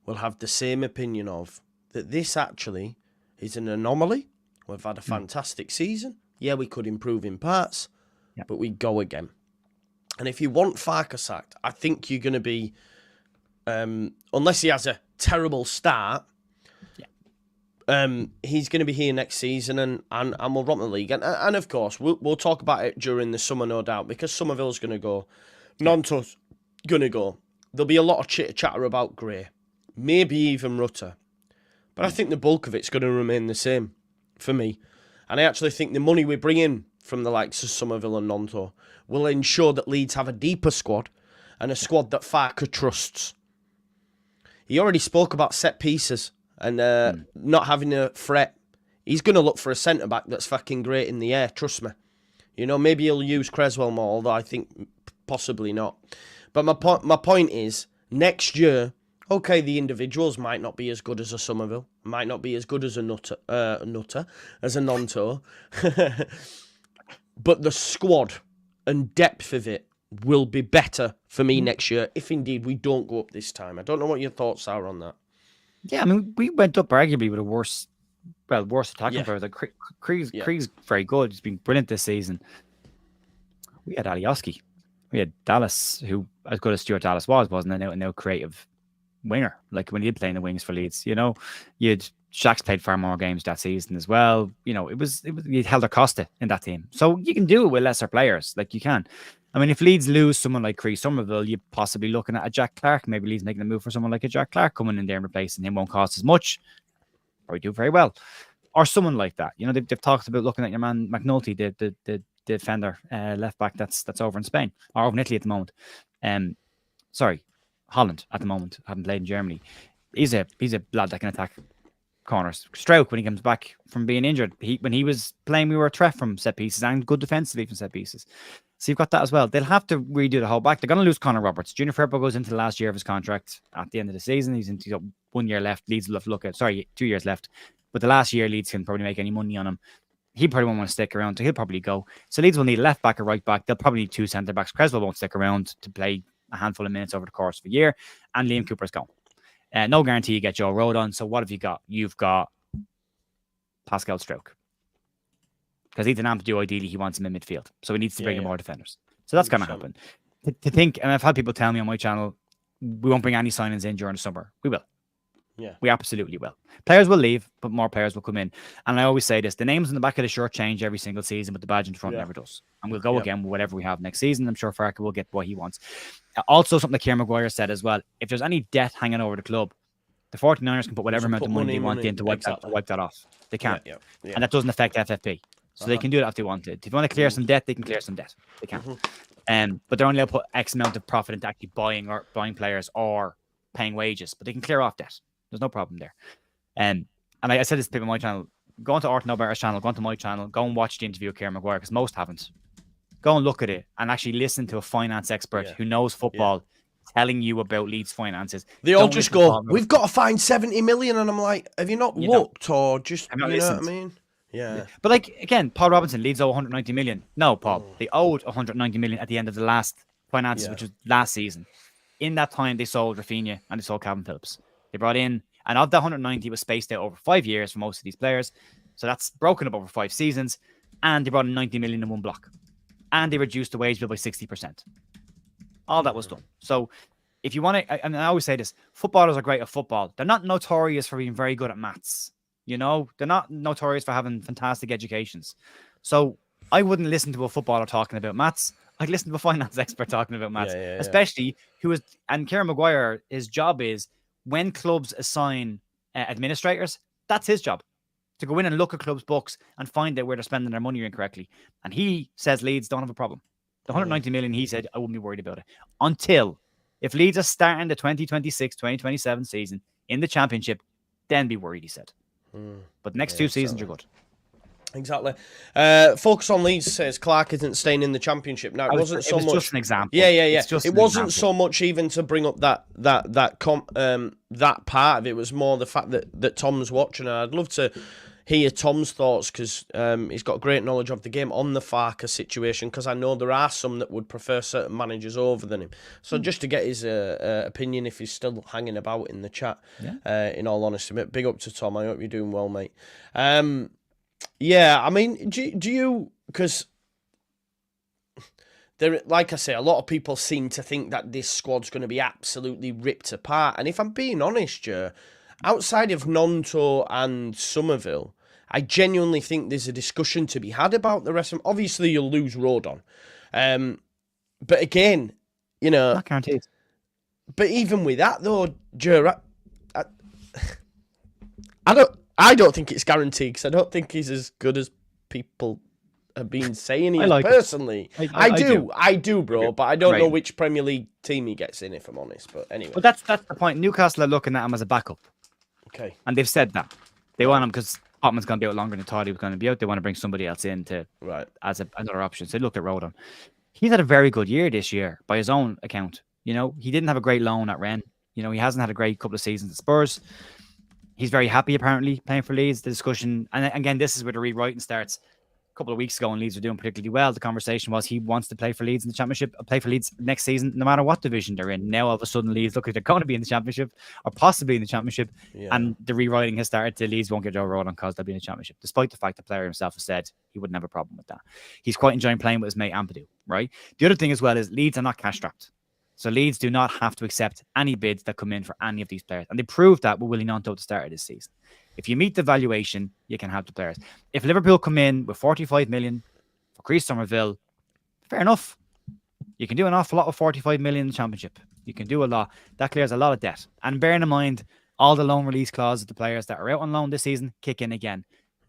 will have the same opinion of that this actually is an anomaly. We've had a fantastic season. Yeah, we could improve in parts, but we go again. And if you want Farke sacked, I think you're going to be, unless he has a terrible start, he's going to be here next season and we'll romp the league. And of course, we'll talk about it during the summer, no doubt, because Somerville's going to go. Nanto's going to go. There'll be a lot of chitter-chatter about Gray. Maybe even Rutter. But I think the bulk of it's going to remain the same for me. And I actually think the money we bring in from the likes of Somerville and Nanto will ensure that Leeds have a deeper squad and a squad that Farke trusts. He already spoke about set pieces and not having a threat. He's going to look for a centre-back that's fucking great in the air, trust me. You know, maybe he'll use Creswell more, although I think possibly not. But my point is, next year, okay, the individuals might not be as good as a Somerville, might not be as good as a Nutter, as a Nanto, but the squad and depth of it will be better for me next year, if indeed we don't go up this time. I don't know what your thoughts are on that. Yeah, I mean, we went up arguably with a worse worst attacking players. Like Cree's very good. He's been brilliant this season. We had Alioski. We had Dallas, who, as good as Stuart Dallas was, wasn't a no creative winger. Like when he did play in the wings for Leeds, you know, Shaq's played far more games that season as well. You know, it was you held Acosta in that team, so you can do it with lesser players. Like you can. I mean, if Leeds lose someone like Cree Somerville, you're possibly looking at a Jack Clark. Maybe Leeds making a move for someone like a Jack Clark coming in there and replacing him. Won't cost as much. Probably do very well, or someone like that. You know, they've talked about looking at your man McNulty, the defender, left back that's over in Spain or over in Italy at the moment. Sorry, Holland at the moment. Haven't played in Germany. He's a lad that can attack corners. Strauch, when he comes back from being injured, when he was playing, we were a threat from set pieces and good defensively from set pieces. So you've got that as well. They'll have to redo the whole back. They're going to lose Connor Roberts. Junior Firpo goes into the last year of his contract at the end of the season. He's got 1 year left. Leeds will have to look at 2 years left. But the last year, Leeds can probably make any money on him. He probably won't want to stick around, so he'll probably go. So Leeds will need a left back or right back. They'll probably need 2 centre backs. Creswell won't stick around to play a handful of minutes over the course of a year, and Liam Cooper's gone. No guarantee you get Joe Rodon. So what have you got? You've got Pascal Strauch. Because Ethan Ampadu, ideally, he wants him in midfield. So he needs to bring in more defenders. So that's going to happen. To think, and I've had people tell me on my channel, we won't bring any signings in during the summer. We will. Yeah. We absolutely will. Players will leave, but more players will come in. And I always say this, the names on the back of the shirt change every single season, but the badge in front never does. And we'll go again with whatever we have next season. I'm sure Farke will get what he wants. Also, something that Kieran Maguire said as well, if there's any debt hanging over the club, the 49ers can put whatever amount of money they want in to wipe that off. They can. And that doesn't affect FFP. So they can do that if they wanted. If you want to clear some debt, they can clear some debt. They can. But they're only allowed to put X amount of profit into actually buying players or paying wages. But they can clear off debt. There's no problem there. And I said this to people on my channel, go onto Arthur Nobert's channel, go onto my channel, go and watch the interview with Kieran Maguire, because most haven't. Go and look at it and actually listen to a finance expert who knows football telling you about Leeds finances. They all just go, we've got to find 70 million. And I'm like, have you not looked or just, you know what I mean? Yeah. But like, again, Paul Robinson, Leeds owe 190 million. No, Paul, they owed 190 million at the end of the last finances, which was last season. In that time, they sold Rafinha and they sold Calvin Phillips. They brought in, and of that 190 was spaced out over 5 years for most of these players. So that's broken up over 5 seasons. And they brought in 90 million in one block. And they reduced the wage bill by 60%. All that was done. So if you want to, and I always say this, footballers are great at football. They're not notorious for being very good at maths. You know, they're not notorious for having fantastic educations. So I wouldn't listen to a footballer talking about maths. I'd listen to a finance expert talking about maths, especially and Kieran Maguire, his job is when clubs assign administrators, that's his job to go in and look at clubs' books and find out where they're spending their money incorrectly. And he says Leeds don't have a problem. The 190 million, he said, I wouldn't be worried about it until if Leeds are starting the 2026-2027 season in the championship, then be worried, he said. But the next 2 seasons are good. Exactly. Focus on Leeds says Clark isn't staying in the championship. Now it wasn't so much. Just an example. Yeah. It wasn't so much even to bring up that part of it. It was more the fact that Tom's watching, and I'd love to hear Tom's thoughts because he's got great knowledge of the game on the Farke situation. Because I know there are some that would prefer certain managers over than him. So just to get his opinion, if he's still hanging about in the chat, in all honesty, big up to Tom. I hope you're doing well, mate. Yeah, I mean, do you, because there, like I say, a lot of people seem to think that this squad's going to be absolutely ripped apart. And if I'm being honest, Ger, outside of Nonto and Somerville, I genuinely think there's a discussion to be had about the rest of them. Obviously, you'll lose Rodon. But again, you know, not guaranteed. But even with that, though, Ger, I don't think it's guaranteed because I don't think he's as good as people have been saying he is personally. I do, bro, but I don't know which Premier League team he gets in, if I'm honest. But anyway. But that's the point. Newcastle are looking at him as a backup. Okay. And they've said that. They want him because Potman's going to be out longer than thought he was going to be out. They want to bring somebody else in as another option. So they looked at Rodon. He's had a very good year this year by his own account. You know, he didn't have a great loan at Rennes. You know, he hasn't had a great couple of seasons at Spurs. He's very happy, apparently, playing for Leeds. The discussion, and again, this is where the rewriting starts. couple of weeks ago when Leeds were doing particularly well, the conversation was he wants to play for Leeds in the Championship, play for Leeds next season, no matter what division they're in. Now all of a sudden Leeds look like they're going to be in the Championship or possibly in the Championship, and the rewriting has started to Leeds won't get Joe Rodon because they'll be in the Championship, despite the fact the player himself has said he wouldn't have a problem with that. He's quite enjoying playing with his mate Ampadu, right? The other thing as well is Leeds are not cash strapped. So Leeds do not have to accept any bids that come in for any of these players. And they proved that with Willie Gnonto at the start of this season. If you meet the valuation, you can have the players. If Liverpool come in with 45 million for Chris Somerville, fair enough. You can do an awful lot with 45 million in the Championship. You can do a lot. That clears a lot of debt. And bearing in mind, all the loan release clauses of the players that are out on loan this season kick in again.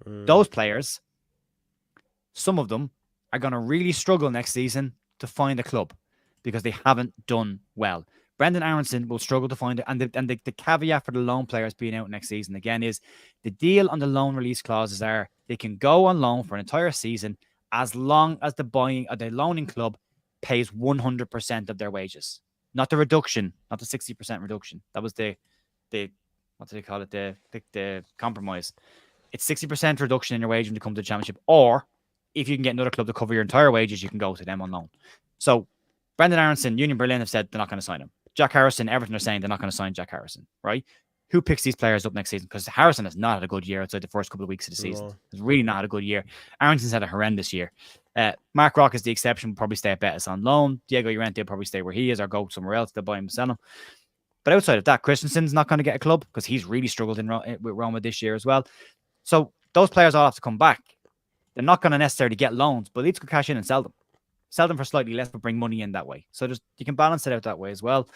Those players, some of them, are going to really struggle next season to find a club, because they haven't done well. Brendan Aronson will struggle to find it. And the caveat for the loan players being out next season, again, is the deal on the loan release clauses are they can go on loan for an entire season as long as the loaning club pays 100% of their wages. Not the reduction, not the 60% reduction. That was the what do they call it? The compromise. It's 60% reduction in your wage when you come to the Championship. Or if you can get another club to cover your entire wages, you can go to them on loan. So Brendan Aronson, Union Berlin have said they're not going to sign him. Jack Harrison, Everton are saying they're not going to sign Jack Harrison, right? Who picks these players up next season? Because Harrison has not had a good year outside the first couple of weeks of the season. He's really not had a good year. Aronson's had a horrendous year. Mark Rock is the exception, will probably stay at Betis on loan. Diego Llorente will probably stay where he is or go somewhere else. They'll buy him and sell him. But outside of that, Christensen's not going to get a club because he's really struggled with Roma this year as well. So those players all have to come back. They're not going to necessarily get loans, but Leeds could cash in and sell them. Sell them for slightly less, but bring money in that way. So you can balance it out that way as well.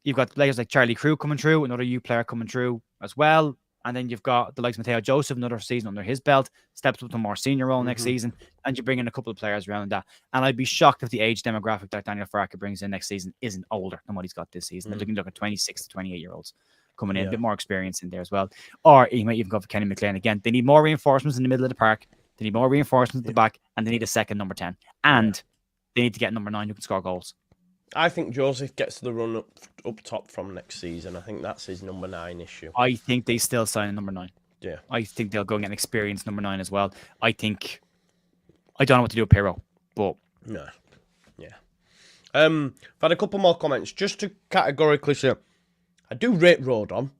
You've got players like Charlie Crew coming through, another youth player coming through as well. And then you've got the likes of Mateo Joseph, another season under his belt, steps up to a more senior role next season. And you bring in a couple of players around that. And I'd be shocked if the age demographic that Daniel Farke brings in next season isn't older than what he's got this season. They're looking to look at 26 to 28-year-olds coming in, a bit more experience in there as well. Or you might even go for Kenny McLean again. They need more reinforcements in the middle of the park. They need more reinforcements at the back. And they need a second number 10. And they need to get number 9 who can score goals. I think Joseph gets the run up top from next season. I think that's his number 9 issue. I think they still sign a number 9. Yeah. I think they'll go and get an experienced number 9 as well. I don't know what to do with Pirro, but... No. Yeah. I've had a couple more comments. Just to categorically say, I do rate Rodon,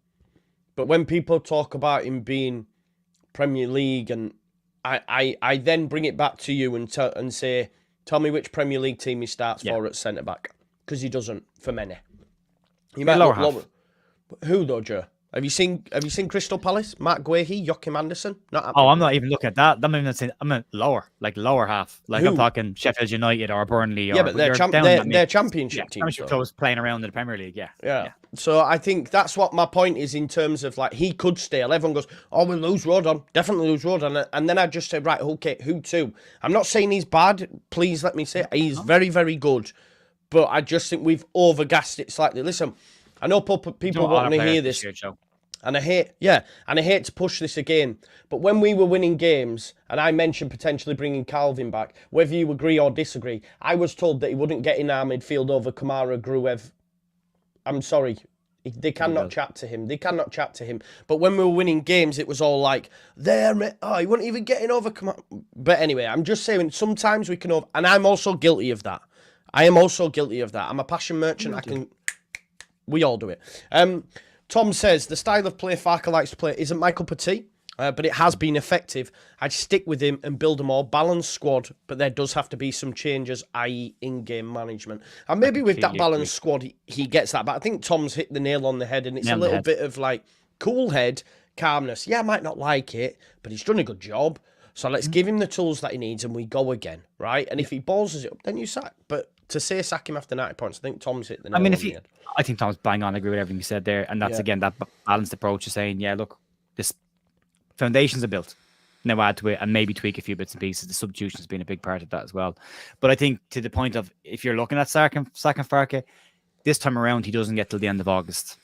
but when people talk about him being Premier League, and I then bring it back to you and say... Tell me which Premier League team he starts for at centre-back. Because he doesn't, for many. He might lower half. Who though, Joe? Have you seen Crystal Palace? Mark Guehi, Joachim Anderson? Not happening. I'm not even looking at that. I'm not even saying. I'm at lower half. Like who? I'm talking Sheffield United or Burnley. Yeah, but they're championship teams. Championship clubs playing around in the Premier League. Yeah. So I think that's what my point is in terms of like he could stay. Everyone goes, oh, we'll lose Rodon. Definitely lose Rodon. And then I just say, right, okay, who to? I'm not saying he's bad. Please let me say he's very, very good. But I just think we've overgassed it slightly. Listen, I know people want to hear this. And I hate to push this again, but when we were winning games, and I mentioned potentially bringing Calvin back, whether you agree or disagree, I was told that he wouldn't get in our midfield over Kamara, Gruev. I'm sorry, they cannot chat to him. They cannot chat to him. But when we were winning games, it was all like, he wouldn't even get in over Kamara. But anyway, I'm just saying, sometimes we can and I'm also guilty of that. I'm a passion merchant. We all do it. Tom says, the style of play Farke likes to play isn't Michael Petit, but it has been effective. I'd stick with him and build a more balanced squad, but there does have to be some changes, i.e. in-game management. And maybe with that balanced squad, he gets that. But I think Tom's hit the nail on the head, and it's a little bit of like cool head, calmness. Yeah, I might not like it, but he's done a good job. So let's give him the tools that he needs and we go again, right? And if he balls it up, then you sack. But to say sack him after 90 points, I think Tom's hit the nail on the head. I think Tom's bang on. I agree with everything you said there. And that's, again, that balanced approach of saying, look, this foundations are built. Now add to it and maybe tweak a few bits and pieces. The substitution has been a big part of that as well. But I think to the point of, if you're looking at sacking Farke, this time around, he doesn't get till the end of August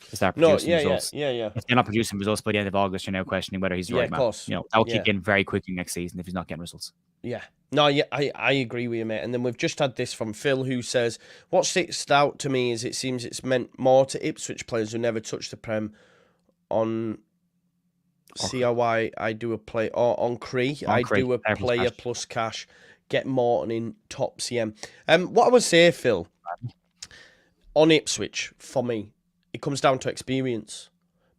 to start producing results. Yeah. If they're not producing results by the end of August, you're now questioning whether he's the right man. Course. That'll kick in very quickly next season if he's not getting results. Yeah. No, I agree with you, mate. And then we've just had this from Phil, who says, what sticks out to me is it seems it's meant more to Ipswich players who never touched the Prem on CRY, I do a play, or on Cree, I do a player plus cash, get Morton in top CM. What I would say, Phil, on Ipswich, for me, it comes down to experience,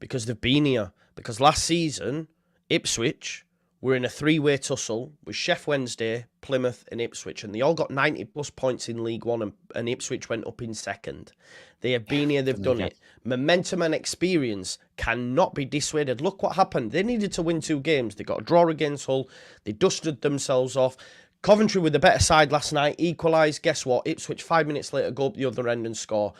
because they've been here. Because last season, Ipswich were in a three-way tussle with Sheff Wednesday, Plymouth and Ipswich, and they all got 90-plus points in League One, and Ipswich went up in second. They have been here, they've done it. Momentum and experience cannot be dissuaded. Look what happened. They needed to win 2 games. They got a draw against Hull. They dusted themselves off. Coventry with the better side last night, equalised. Guess what? Ipswich 5 minutes later go up the other end and score.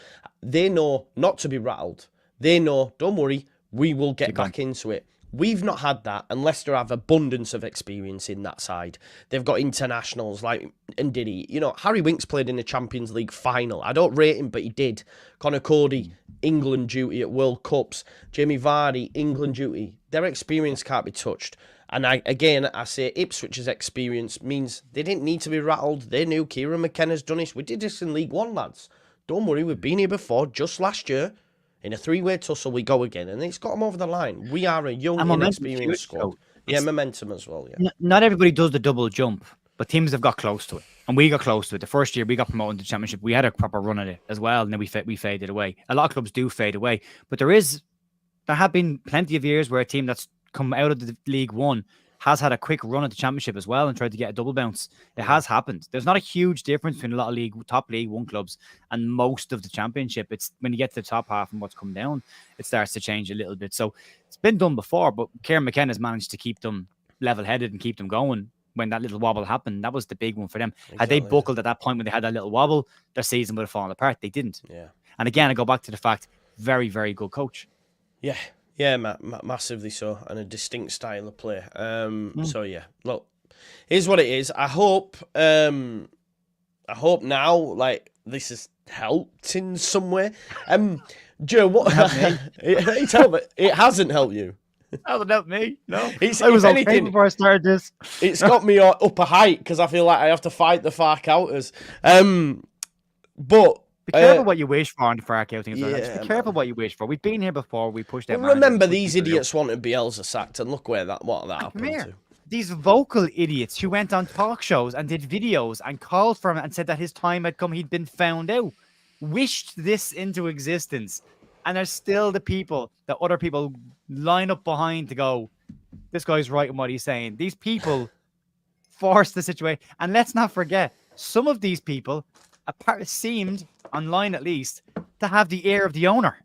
They know not to be rattled. They know, don't worry, we will get back into it. We've not had that, and Leicester have abundance of experience in that side. They've got internationals like Ndidi. You know, Harry Winks played in the Champions League final. I don't rate him, but he did. Connor Cody, England duty at World Cups. Jamie Vardy, England duty. Their experience can't be touched. And I say Ipswich's experience means they didn't need to be rattled. They knew Kieran McKenna's done this. We did this in League One, lads. Don't worry, we've been here before, just last year. In a three-way tussle, we go again, and it's got them over the line. We are a young, inexperienced squad. Yeah, momentum as well, yeah. Not everybody does the double jump, but teams have got close to it. And we got close to it. The first year we got promoted to the Championship, we had a proper run at it as well, and then we faded away. A lot of clubs do fade away, but there have been plenty of years where a team that's come out of the League One has had a quick run at the Championship as well and tried to get a double bounce. It has happened. There's not a huge difference between a lot of top League One clubs and most of the Championship. It's when you get to the top half and what's come down, it starts to change a little bit. So it's been done before, but Kieran McKenna has managed to keep them level-headed and keep them going. When that little wobble happened, that was the big one for them. Exactly. Had they buckled at that point when they had that little wobble, their season would have fallen apart. They didn't. Yeah. And again, I go back to the fact, very, very good coach. Yeah. Yeah, massively so, and a distinct style of play. So yeah, look, here's what it is. I hope now, like, this has helped in some way. Joe, what? It hasn't helped you. That hasn't helped me. No, I was okay before I started this. It's got me up a height because I feel like I have to fight the Farke outers. But. Be careful what you wish for on the Farke outing. Just be careful what you wish for. We've been here before. We pushed out. Remember, these idiots wanted Bielsa sacked, and look what that happened to. These vocal idiots who went on talk shows and did videos and called for him and said that his time had come, he'd been found out, wished this into existence, and there's still the people that other people line up behind to go, this guy's right in what he's saying. These people forced the situation, and let's not forget, some of these people seemed, online at least, to have the ear of the owner.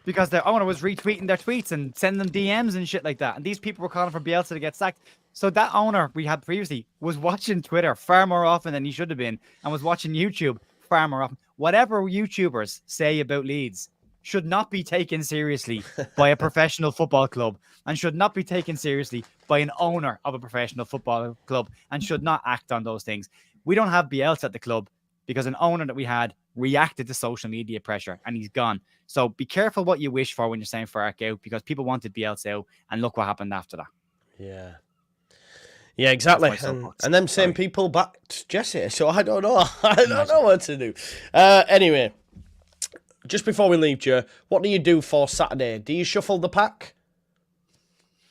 Because their owner was retweeting their tweets and sending them DMs and shit like that. And these people were calling for Bielsa to get sacked. So that owner we had previously was watching Twitter far more often than he should have been, and was watching YouTube far more often. Whatever YouTubers say about Leeds should not be taken seriously by a professional football club, and should not be taken seriously by an owner of a professional football club, and should not act on those things. We don't have Bielsa at the club because an owner that we had reacted to social media pressure, and he's gone. So be careful what you wish for when you're saying Farke out, because people wanted Bielsa out, and look what happened after that. Yeah. Yeah, exactly. And them same people backed Jesse. So I don't know. I don't know what to do. Anyway, just before we leave, Joe, what do you do for Saturday? Do you shuffle the pack?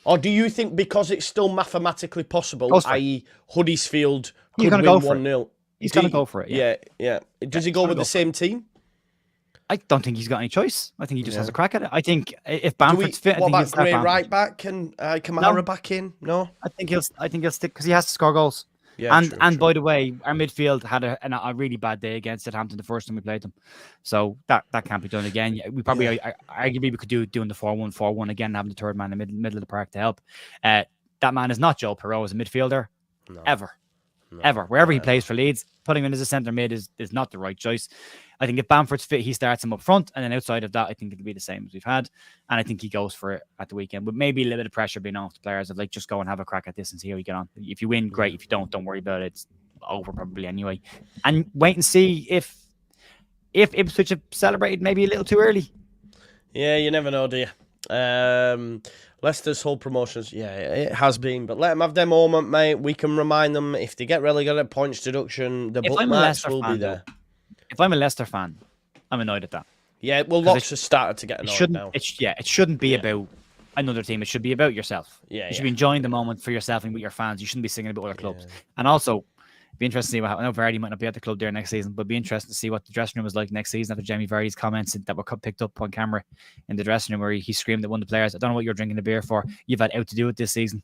Or do you think because it's still mathematically possible, i.e. Huddersfield could win 1-0? He's going to go for it. Yeah. Does he go with the same team? I don't think he's got any choice. I think he just has a crack at it. I think if Bamford's fit, what about Gray right back and Kamara back in? No, I think he'll stick because he has to score goals. Yeah, true. By the way, our midfield had a really bad day against Southampton the first time we played them, so that can't be done again. We probably arguably we could doing the 4-1-4-1 again, having the third man in the middle of the park to help. That man is not Joe Perreault as a midfielder ever. Wherever he plays for Leeds, putting him in as a centre mid is not the right choice. I think if Bamford's fit, he starts him up front, and then outside of that, I think it'll be the same as we've had. And I think he goes for it at the weekend, but maybe a little bit of pressure being off the players of like, just go and have a crack at this and see how you get on. If you win, great. If you don't worry about it. It's over probably anyway. And wait and see if Ipswich have celebrated maybe a little too early. Yeah, you never know, do you? Leicester's whole promotions, it has been, but let them have their moment, mate. We can remind them if they get relegated, points deduction, the bookmarks will be there. If I'm a Leicester fan, I'm annoyed at that. Yeah, well, lots have started to get annoyed now. It shouldn't be about another team. It should be about yourself. Yeah, You should be enjoying the moment for yourself and with your fans. You shouldn't be singing about other clubs. Yeah. And also, be interested to see what I know Vardy might not be at the club there next season, but it'd be interesting to see what the dressing room is like next season after Jamie Vardy's comments that were picked up on camera in the dressing room where he screamed at one of the players, I don't know what you're drinking the beer for. You've had out to do it this season.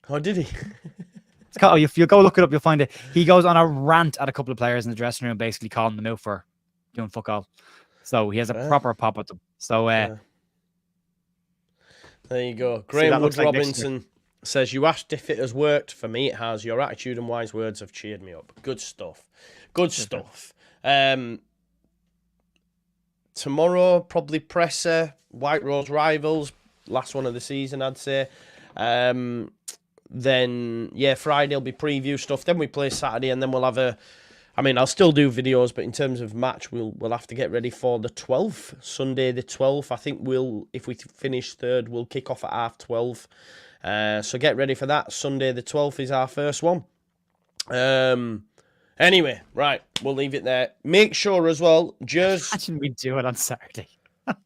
Oh, did he? It's called, if you go look it up, you'll find it. He goes on a rant at a couple of players in the dressing room, basically calling them out for doing fuck all. So he has a proper pop at them. So there you go. Graham Wood Robinson says, you asked if it has worked. For me, it has. Your attitude and wise words have cheered me up. Good stuff. Good stuff. Tomorrow, probably Presser, White Rose Rivals, last one of the season, I'd say. Then, yeah, Friday will be preview stuff. Then we play Saturday, and then we'll have I'll still do videos, but in terms of match, we'll have to get ready for the 12th, Sunday the 12th. I think if we finish third, we'll kick off at 12:30. So get ready for that. Sunday the 12th is our first one. Anyway, right, we'll leave it there. Make sure as well, imagine we do it on Saturday.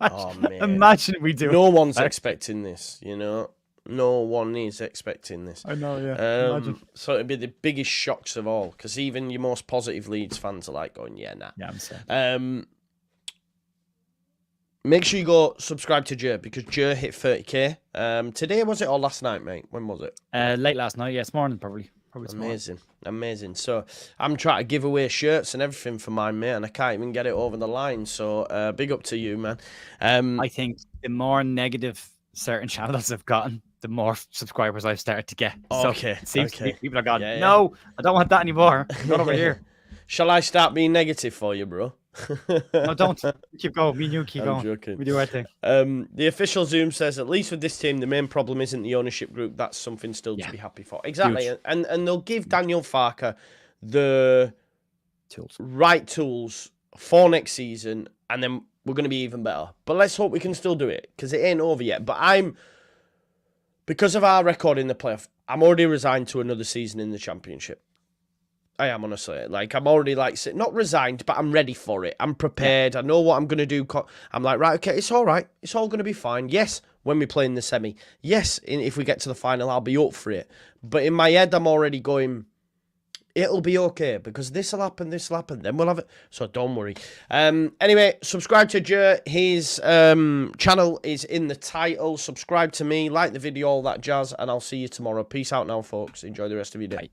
Imagine we do it. No one's expecting this, you know. No one is expecting this. I know, yeah. Imagine. So it'd be the biggest shocks of all, because even your most positive Leeds fans are like going, yeah, nah. Yeah, I'm sad. Make sure you go subscribe to Ger, because Ger hit 30k. Today, was it, or last night, mate? When was it? Late last night, yes, morning probably. Amazing. So I'm trying to give away shirts and everything for mine, mate, and I can't even get it over the line. So big up to you, man. I think the more negative certain channels have gotten, the more subscribers I've started to get. Okay. So it seems to be people are gone, Yeah. no, I don't want that anymore. Not over here. Shall I start being negative for you, bro? No, don't. Keep going. Me and you keep going. Joking. We do our thing. The official Zoom says, at least with this team, the main problem isn't the ownership group. That's something still to be happy for. Exactly. Huge. And they'll give Daniel Farke the right tools for next season, and then we're going to be even better. But let's hope we can still do it, because it ain't over yet. But because of our record in the playoff, I'm already resigned to another season in the Championship. I am, honestly. Like, I'm already, not resigned, but I'm ready for it. I'm prepared. I know what I'm going to do. I'm like, right, okay, it's all right. It's all going to be fine. Yes, when we play in the semi. Yes, if we get to the final, I'll be up for it. But in my head, I'm already going, it'll be okay, because this will happen, then we'll have it. So don't worry. Anyway, subscribe to Ger. His channel is in the title. Subscribe to me, like the video, all that jazz, and I'll see you tomorrow. Peace out now, folks. Enjoy the rest of your day.